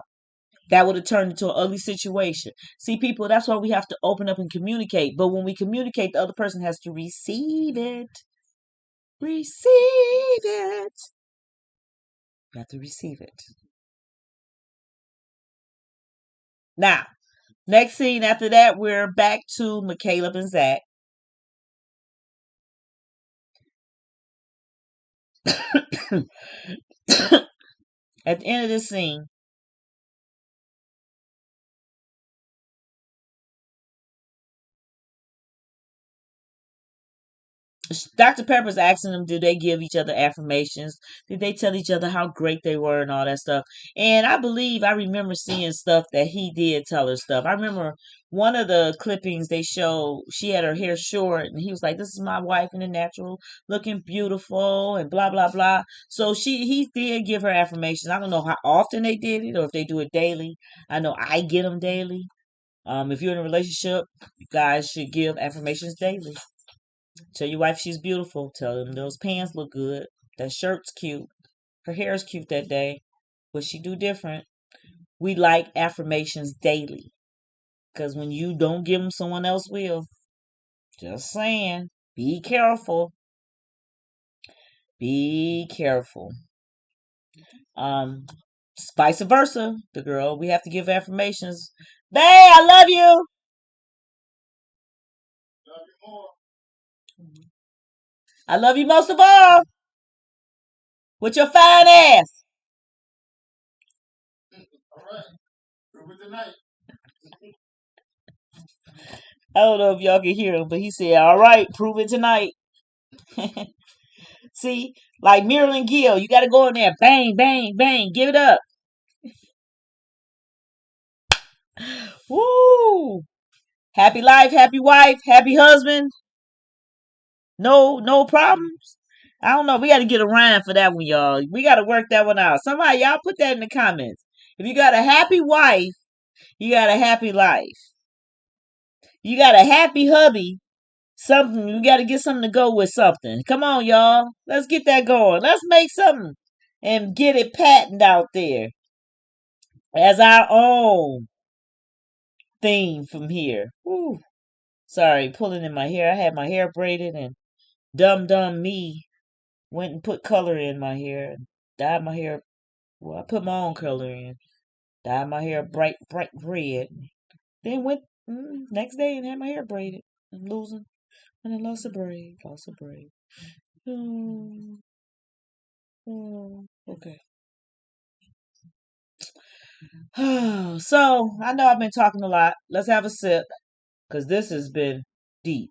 That would have turned into an ugly situation. See, people, that's why we have to open up and communicate. But when we communicate, the other person has to receive it. Receive it. You have to receive it. Now, next scene after that, we're back to Michaela and Zach. At the end of this scene, Dr. Pepper's asking them, did they give each other affirmations? Did they tell each other how great they were and all that stuff? And I remember seeing stuff that he did tell her stuff. I remember one of the clippings they showed, she had her hair short, and he was like, this is my wife in the natural, looking beautiful, and blah, blah, blah. So he did give her affirmations. I don't know how often they did it or if they do it daily. I know I get them daily. If you're in a relationship, you guys should give affirmations daily. Tell your wife she's beautiful. Tell them those pants look good. That shirt's cute. Her hair's cute that day. What she do different? We like affirmations daily. Because when you don't give them, someone else will. Just saying. Be careful. Be careful. Um, Vice versa, the girl. We have to give affirmations. Bae, I love you. I love you most of all. With your fine ass. I don't know if y'all can hear him, but he said, all right, prove it tonight. See, like Marilyn Gill, you got to go in there, bang, bang, bang, give it up. Woo! Happy life, happy wife, happy husband. No problems. I don't know. We got to get a rhyme for that one, y'all. We got to work that one out. Somebody, y'all put that in the comments. If you got a happy wife, you got a happy life. You got a happy hubby. Something, you got to get something to go with something. Come on, y'all. Let's get that going. Let's make something and get it patented out there as our own theme from here. Woo. Sorry, pulling in my hair. I had my hair braided and dumb me went and put color in my hair and dyed my hair. Well, I put my own color in, dyed my hair bright red. Then went next day and had my hair braided. I'm losing, and I lost a braid, Oh, okay. So I know I've been talking a lot. Let's have a sip because this has been deep.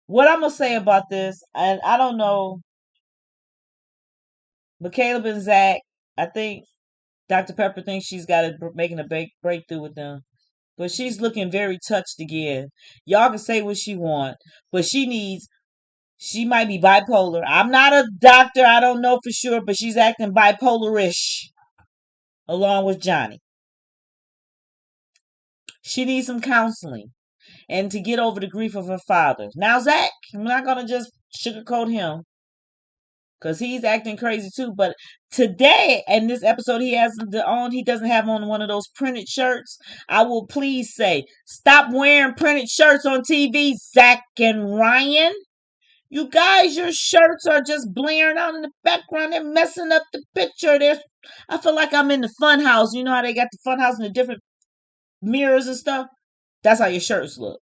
What I'm gonna say about this, and I don't know, Michaela and Zach. I think Dr. Pepper thinks she's got it making a breakthrough with them, but she's looking very touched again. Y'all can say what she want, but she needs. She might be bipolar. I'm not a doctor. I don't know for sure, but she's acting bipolar-ish along with Johnny. She needs some counseling and to get over the grief of her father. Now, Zach, I'm not going to just sugarcoat him because he's acting crazy too. But today, in this episode, he doesn't have on one of those printed shirts. I will please say, stop wearing printed shirts on TV, Zach and Ryan. You guys, your shirts are just blaring out in the background. They're messing up the picture. I feel like I'm in the fun house. You know how they got the fun house and the different mirrors and stuff? That's how your shirts look.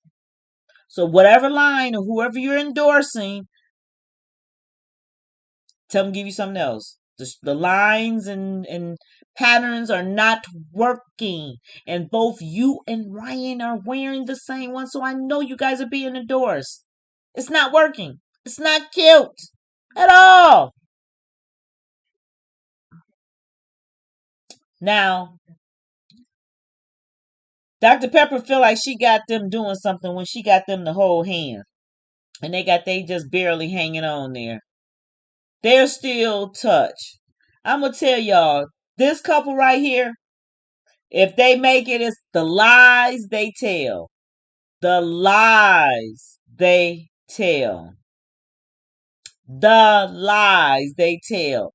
So whatever line or whoever you're endorsing, tell them to give you something else. The lines and patterns are not working. And both you and Ryan are wearing the same one. So I know you guys are being endorsed. It's not working. It's not cute at all. Now, Dr. Pepper feel like she got them doing something when she got them to hold hands. And they just barely hanging on there. They're still touched. I'm gonna tell y'all, this couple right here, if they make it, it's the lies they tell. The lies they tell. The lies they tell.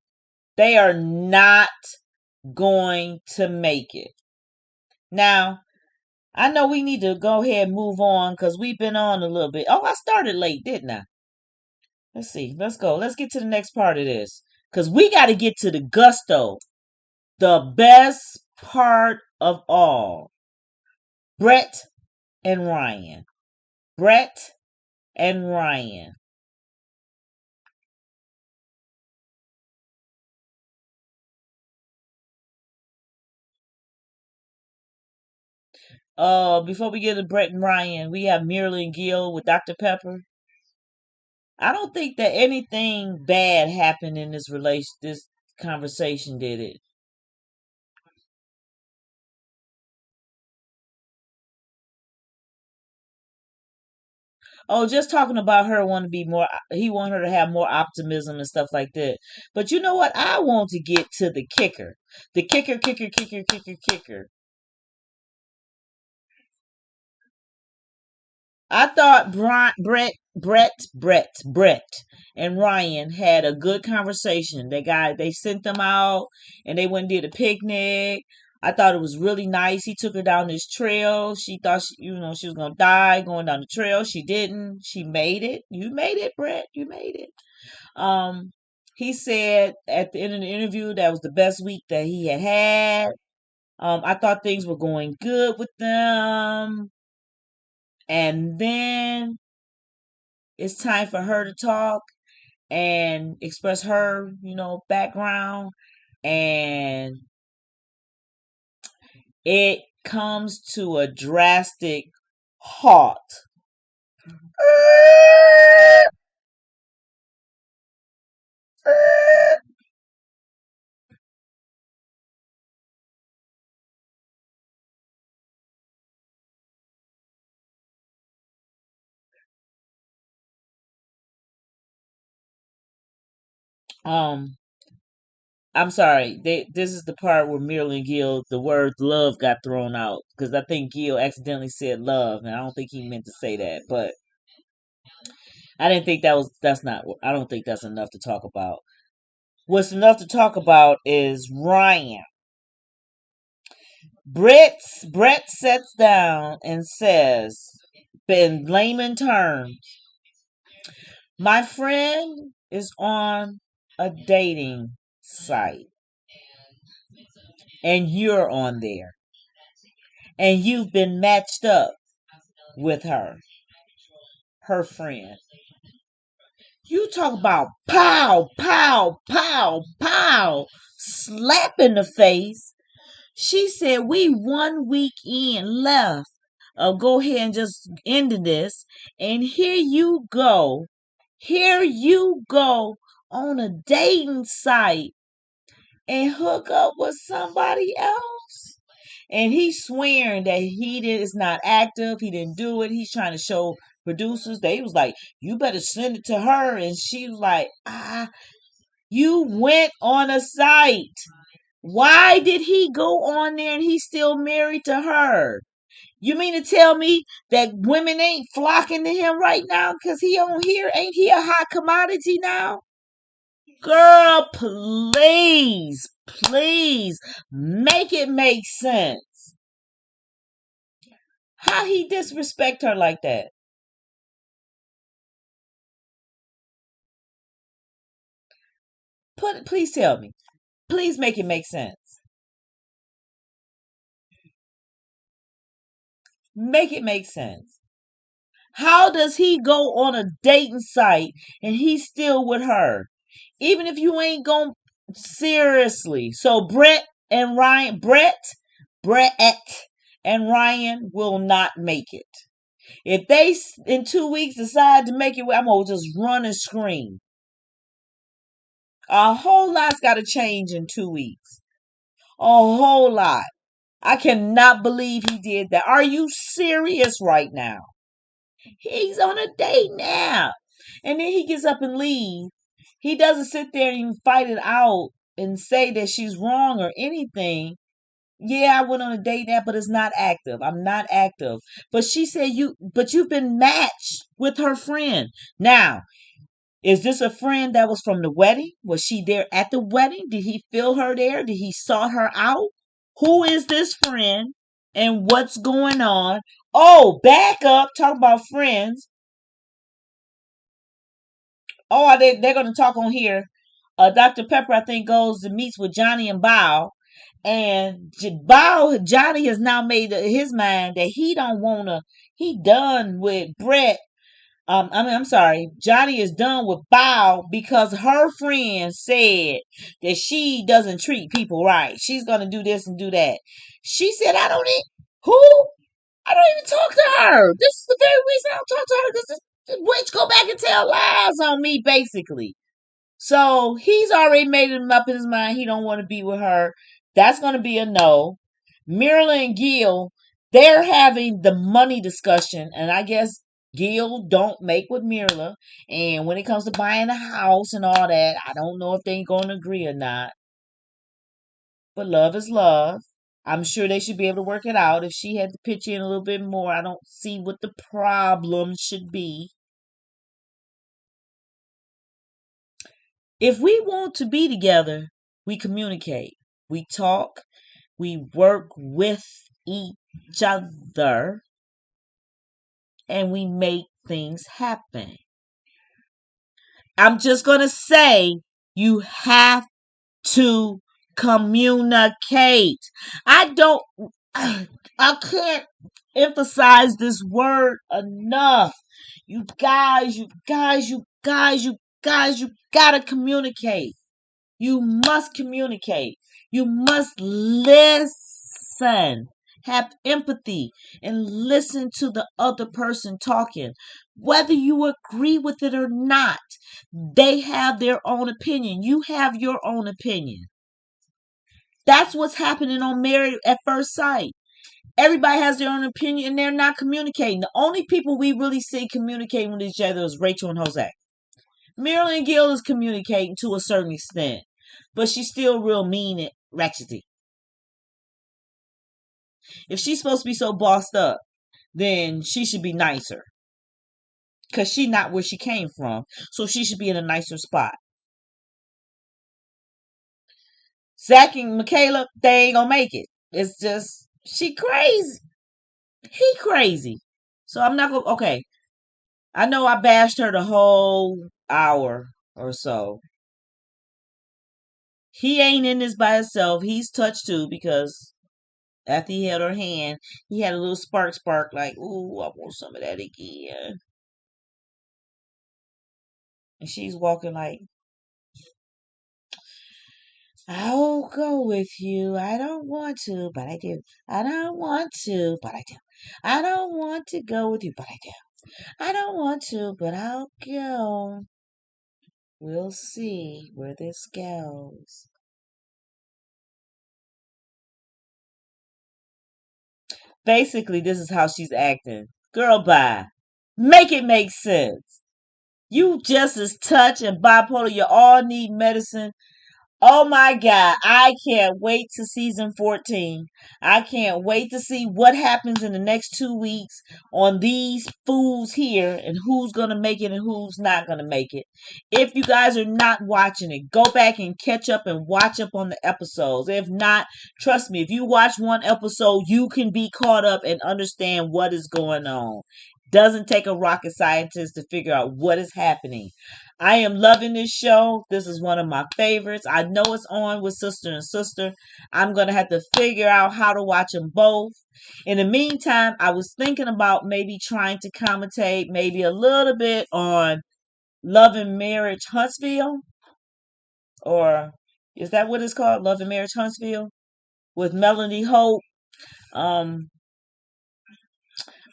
They are not going to make it. Now, I know we need to go ahead and move on because we've been on a little bit. Oh, I started late, didn't I? Let's see. Let's go. Let's get to the next part of this because we got to get to the gusto. The best part of all. Brett and Ryan. Brett and Ryan. Before we get to Brett and Ryan, we have Merlin Gill with Dr. Pepper. I don't think that anything bad happened in this conversation, did it? Oh, just talking about her want to be more. He want her to have more optimism and stuff like that. But you know what? I want to get to the kicker. The kicker. I thought Brett, and Ryan had a good conversation. They sent them out and they went and did a picnic. I thought it was really nice. He took her down this trail. She thought she was gonna die going down the trail. She didn't. She made it. You made it, Brett. You made it. Um, He said at the end of the interview that was the best week that he had had. I thought things were going good with them. And then it's time for her to talk and express her, background. And it comes to a drastic halt. Um, I'm sorry. This is the part where Marilyn Gill, the word love got thrown out because I think Gill accidentally said love, and I don't think he meant to say that. But I didn't think that's not. I don't think that's enough to talk about. What's enough to talk about is Ryan. Brett sits down and says, in layman terms, my friend is on a dating site, and you're on there, and you've been matched up with her friend. You talk about pow, pow, pow, pow, slap in the face. She said, we 1 week in left. Go ahead and just end this. And here you go. Here you go on a dating site and hook up with somebody else. And he's swearing that is not active. He didn't do it. He's trying to show producers. They was like, you better send it to her. And she was like, you went on a site. Why did he go on there and he's still married to her? You mean to tell me that women ain't flocking to him right now because he on here? Ain't he a hot commodity now? Girl, please, please make it make sense. How he disrespect her like that? Please tell me. Please make it make sense. Make it make sense. How does he go on a dating site and he's still with her? Even if you ain't going seriously. So Brett and Ryan will not make it. If they in 2 weeks decide to make it, I'm gonna just run and scream. A whole lot's got to change in 2 weeks. A whole lot. I cannot believe he did that. Are you serious right now? He's on a date now. And then he gets up and leaves. He doesn't sit there and even fight it out and say that she's wrong or anything. Yeah, I went on a date now, but it's not active. I'm not active. But she said you've been matched with her friend. Now, is this a friend that was from the wedding? Was she there at the wedding? Did he feel her there? Did he saw her out? Who is this friend? And what's going on? Oh, back up. Talk about friends. Oh, they're going to talk on here. Dr. Pepper, I think, goes and meets with Johnny and Bao. And Johnny has now made his mind that he don't want to, he done with Brett. I'm sorry. Johnny is done with Bao because her friend said that she doesn't treat people right. She's gonna do this and do that. She said, "I don't even who? I don't even talk to her. This is the very reason I don't talk to her. This witch go back and tell lies on me, basically." So he's already made him up in his mind. He don't want to be with her. That's gonna be a no. Marilyn Gill, they're having the money discussion, and I guess Gill don't make with Mirla. And when it comes to buying a house and all that, I don't know if they gonna agree or not. But love is love. I'm sure they should be able to work it out. If she had to pitch in a little bit more, I don't see what the problem should be. If we want to be together, we communicate, we talk, we work with each other, and we make things happen. I'm just going to say You have to communicate. I don't, I can't emphasize this word enough. You guys, you guys, you guys, you guys, you gotta communicate. You must communicate. You must listen. Have empathy and listen to the other person talking. Whether you agree with it or not, they have their own opinion. You have your own opinion. That's what's happening on Married at First Sight. Everybody has their own opinion and they're not communicating. The only people we really see communicating with each other is Rachel and Jose. Marilyn Gil is communicating to a certain extent, but she's still real mean and ratchety. If she's supposed to be so bossed up, then she should be nicer. Because she's not where she came from. So she should be in a nicer spot. Zach and Michaela, they ain't gonna make it. It's just, she crazy. He crazy. So I'm not gonna, okay. I know I bashed her the whole hour or so. He ain't in this by himself. He's touched too because after he held her hand, he had a little spark, like, ooh, I want some of that again. And she's walking like, I'll go with you. I don't want to, but I do. I don't want to, but I do. I don't want to go with you, but I do. I don't want to, but I'll go. We'll see where this goes. Basically, this is how she's acting. Girl, bye. Make it make sense. You just as touch and bipolar. You all need medicine. Oh my God. I can't wait to season 14. I can't wait to see what happens in the next 2 weeks on these fools here and who's going to make it and who's not going to make it. If you guys are not watching it, go back and catch up and watch up on the episodes. If not, trust me, if you watch one episode, you can be caught up and understand what is going on. Doesn't take a rocket scientist to figure out what is happening. I am loving this show. This is one of my favorites. I know it's on with Sister and Sister. I'm going to have to figure out how to watch them both. In the meantime, I was thinking about maybe trying to commentate maybe a little bit on Love and Marriage Huntsville. Or is that what it's called? Love and Marriage Huntsville? With Melanie Hope. Um,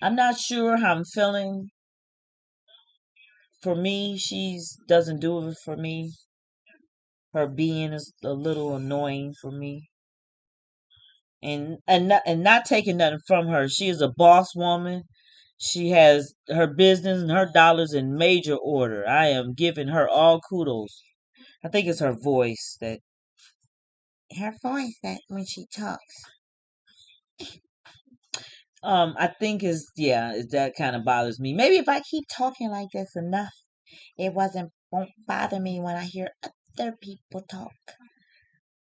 I'm not sure how I'm feeling. For me, she's doesn't do it for me. Her being is a little annoying for me. And not taking nothing from her. She is a boss woman. She has her business and her dollars in major order. I am giving her all kudos. I think it's her voice that when she talks. I think that kind of bothers me. Maybe if I keep talking like this enough, won't bother me when I hear other people talk.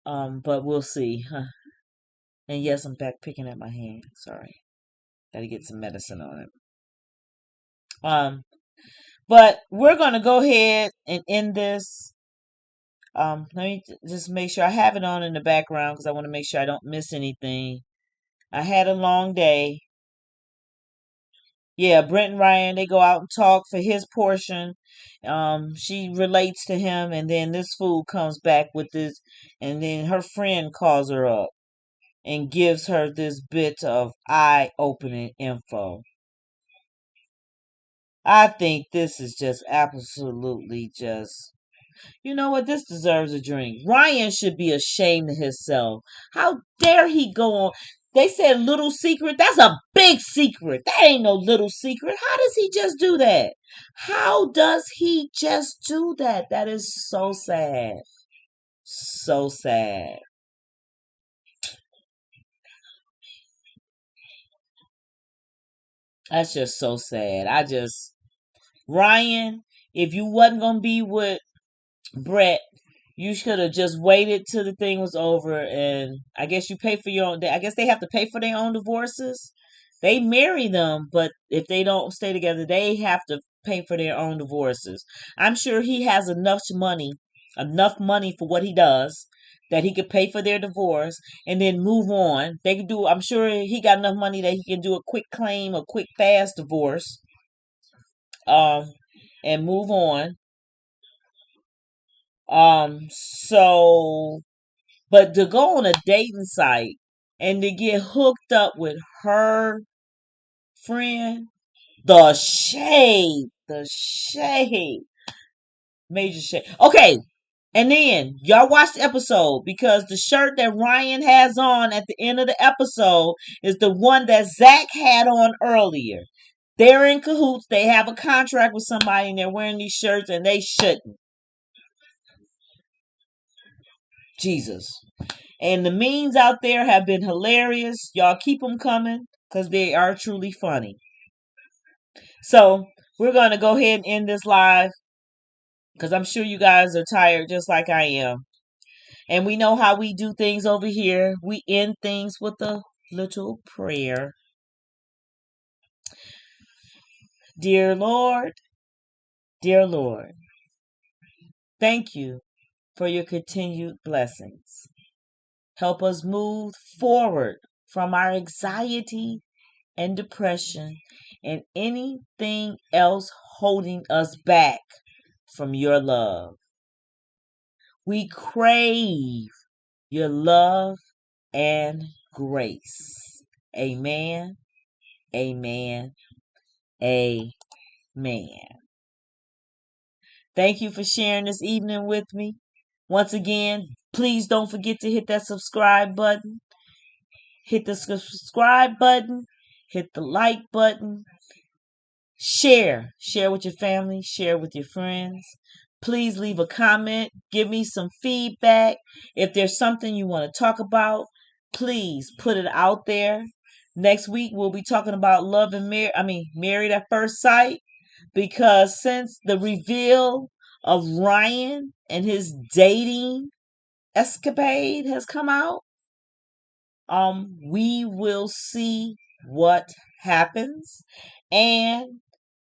But we'll see. And yes, I'm back picking at my hand. Sorry. Gotta get some medicine on it. Um, but we're gonna go ahead and end this. Let me just make sure I have it on in the background because I want to make sure I don't miss anything. I had a long day. Yeah, Brent and Ryan, they go out and talk for his portion. She relates to him, and then this fool comes back with this, and then her friend calls her up and gives her this bit of eye-opening info. I think this is just absolutely just. You know what? This deserves a drink. Ryan should be ashamed of himself. How dare he go on? They said little secret. That's a big secret. That ain't no little secret. How does he just do that? How does he just do that? That is so sad. So sad. That's just so sad. Ryan, if you wasn't going to be with Brett, you should have just waited till the thing was over, and I guess you pay for your own. I guess they have to pay for their own divorces. They marry them, but if they don't stay together, they have to pay for their own divorces. I'm sure he has enough money enough money for what he does that he could pay for their divorce and then move on. They could do, I'm sure he got enough money that he can do a quick claim, a quick fast divorce, um, and move on. So, but to go on a dating site and to get hooked up with her friend, the shade, major shade. Okay, and then y'all watch the episode because the shirt that Ryan has on at the end of the episode is the one that Zach had on earlier. They're in cahoots. They have a contract with somebody and they're wearing these shirts and they shouldn't. Jesus. And the memes out there have been hilarious. Y'all keep them coming because they are truly funny. So we're going to go ahead and end this live because I'm sure you guys are tired just like I am. And we know how we do things over here. We end things with a little prayer. Dear Lord, thank you for your continued blessings. Help us move forward from our anxiety and depression and anything else holding us back from your love. We crave your love and grace. Amen. Amen. Amen. Thank you for sharing this evening with me. Once again, please don't forget to hit that subscribe button. Hit the subscribe button. Hit the like button. Share with your family, share with your friends. Please leave a comment, give me some feedback. If there's something you want to talk about, please put it out there. Next week we'll be talking about married at first sight, because since the reveal of Ryan and his dating escapade has come out, we will see what happens. And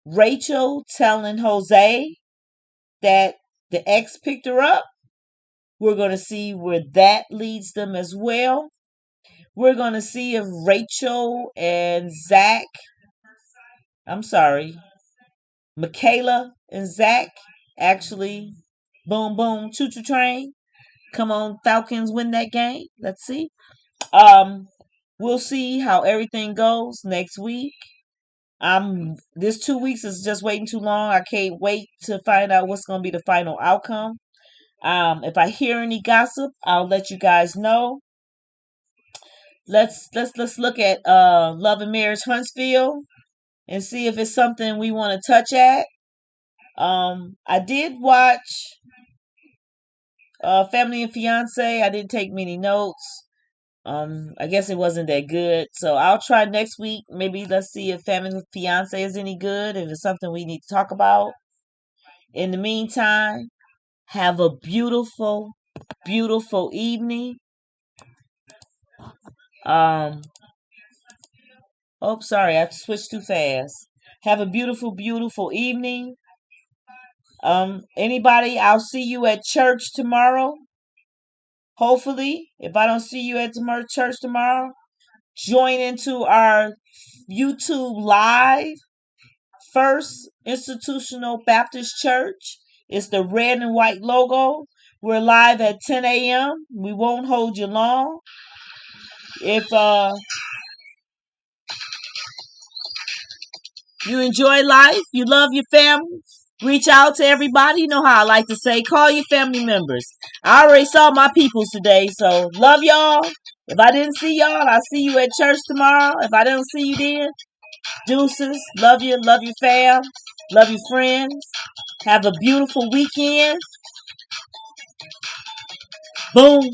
Rachel telling Jose that the ex picked her up. We're going to see where that leads them as well. We're going to see if Rachel and Zach, I'm sorry, Michaela and Zach actually, boom, boom, choo choo train. Come on, Falcons win that game. Let's see. We'll see how everything goes next week. This 2 weeks is just waiting too long. I can't wait to find out what's going to be the final outcome. If I hear any gossip, I'll let you guys know. Let's look at Love and Marriage Huntsville and see if it's something we want to touch at. I did watch Family and Fiance. I didn't take many notes. I guess it wasn't that good. So I'll try next week. Maybe let's see if Family and Fiance is any good, if it's something we need to talk about. In the meantime, have a beautiful, beautiful evening. Sorry, I switched too fast. Have a beautiful, beautiful evening. Anybody, I'll see you at church tomorrow. Hopefully, if I don't see you at church tomorrow, join into our YouTube live. First Institutional Baptist Church. It's the red and white logo. We're live at 10 a.m. We won't hold you long. If you enjoy life, you love your family, reach out to everybody. You know how I like to say, call your family members. I already saw my peoples today, so love y'all. If I didn't see y'all, I'll see you at church tomorrow. If I don't see you then, deuces. Love you, love your fam, love your friends. Have a beautiful weekend. Boom.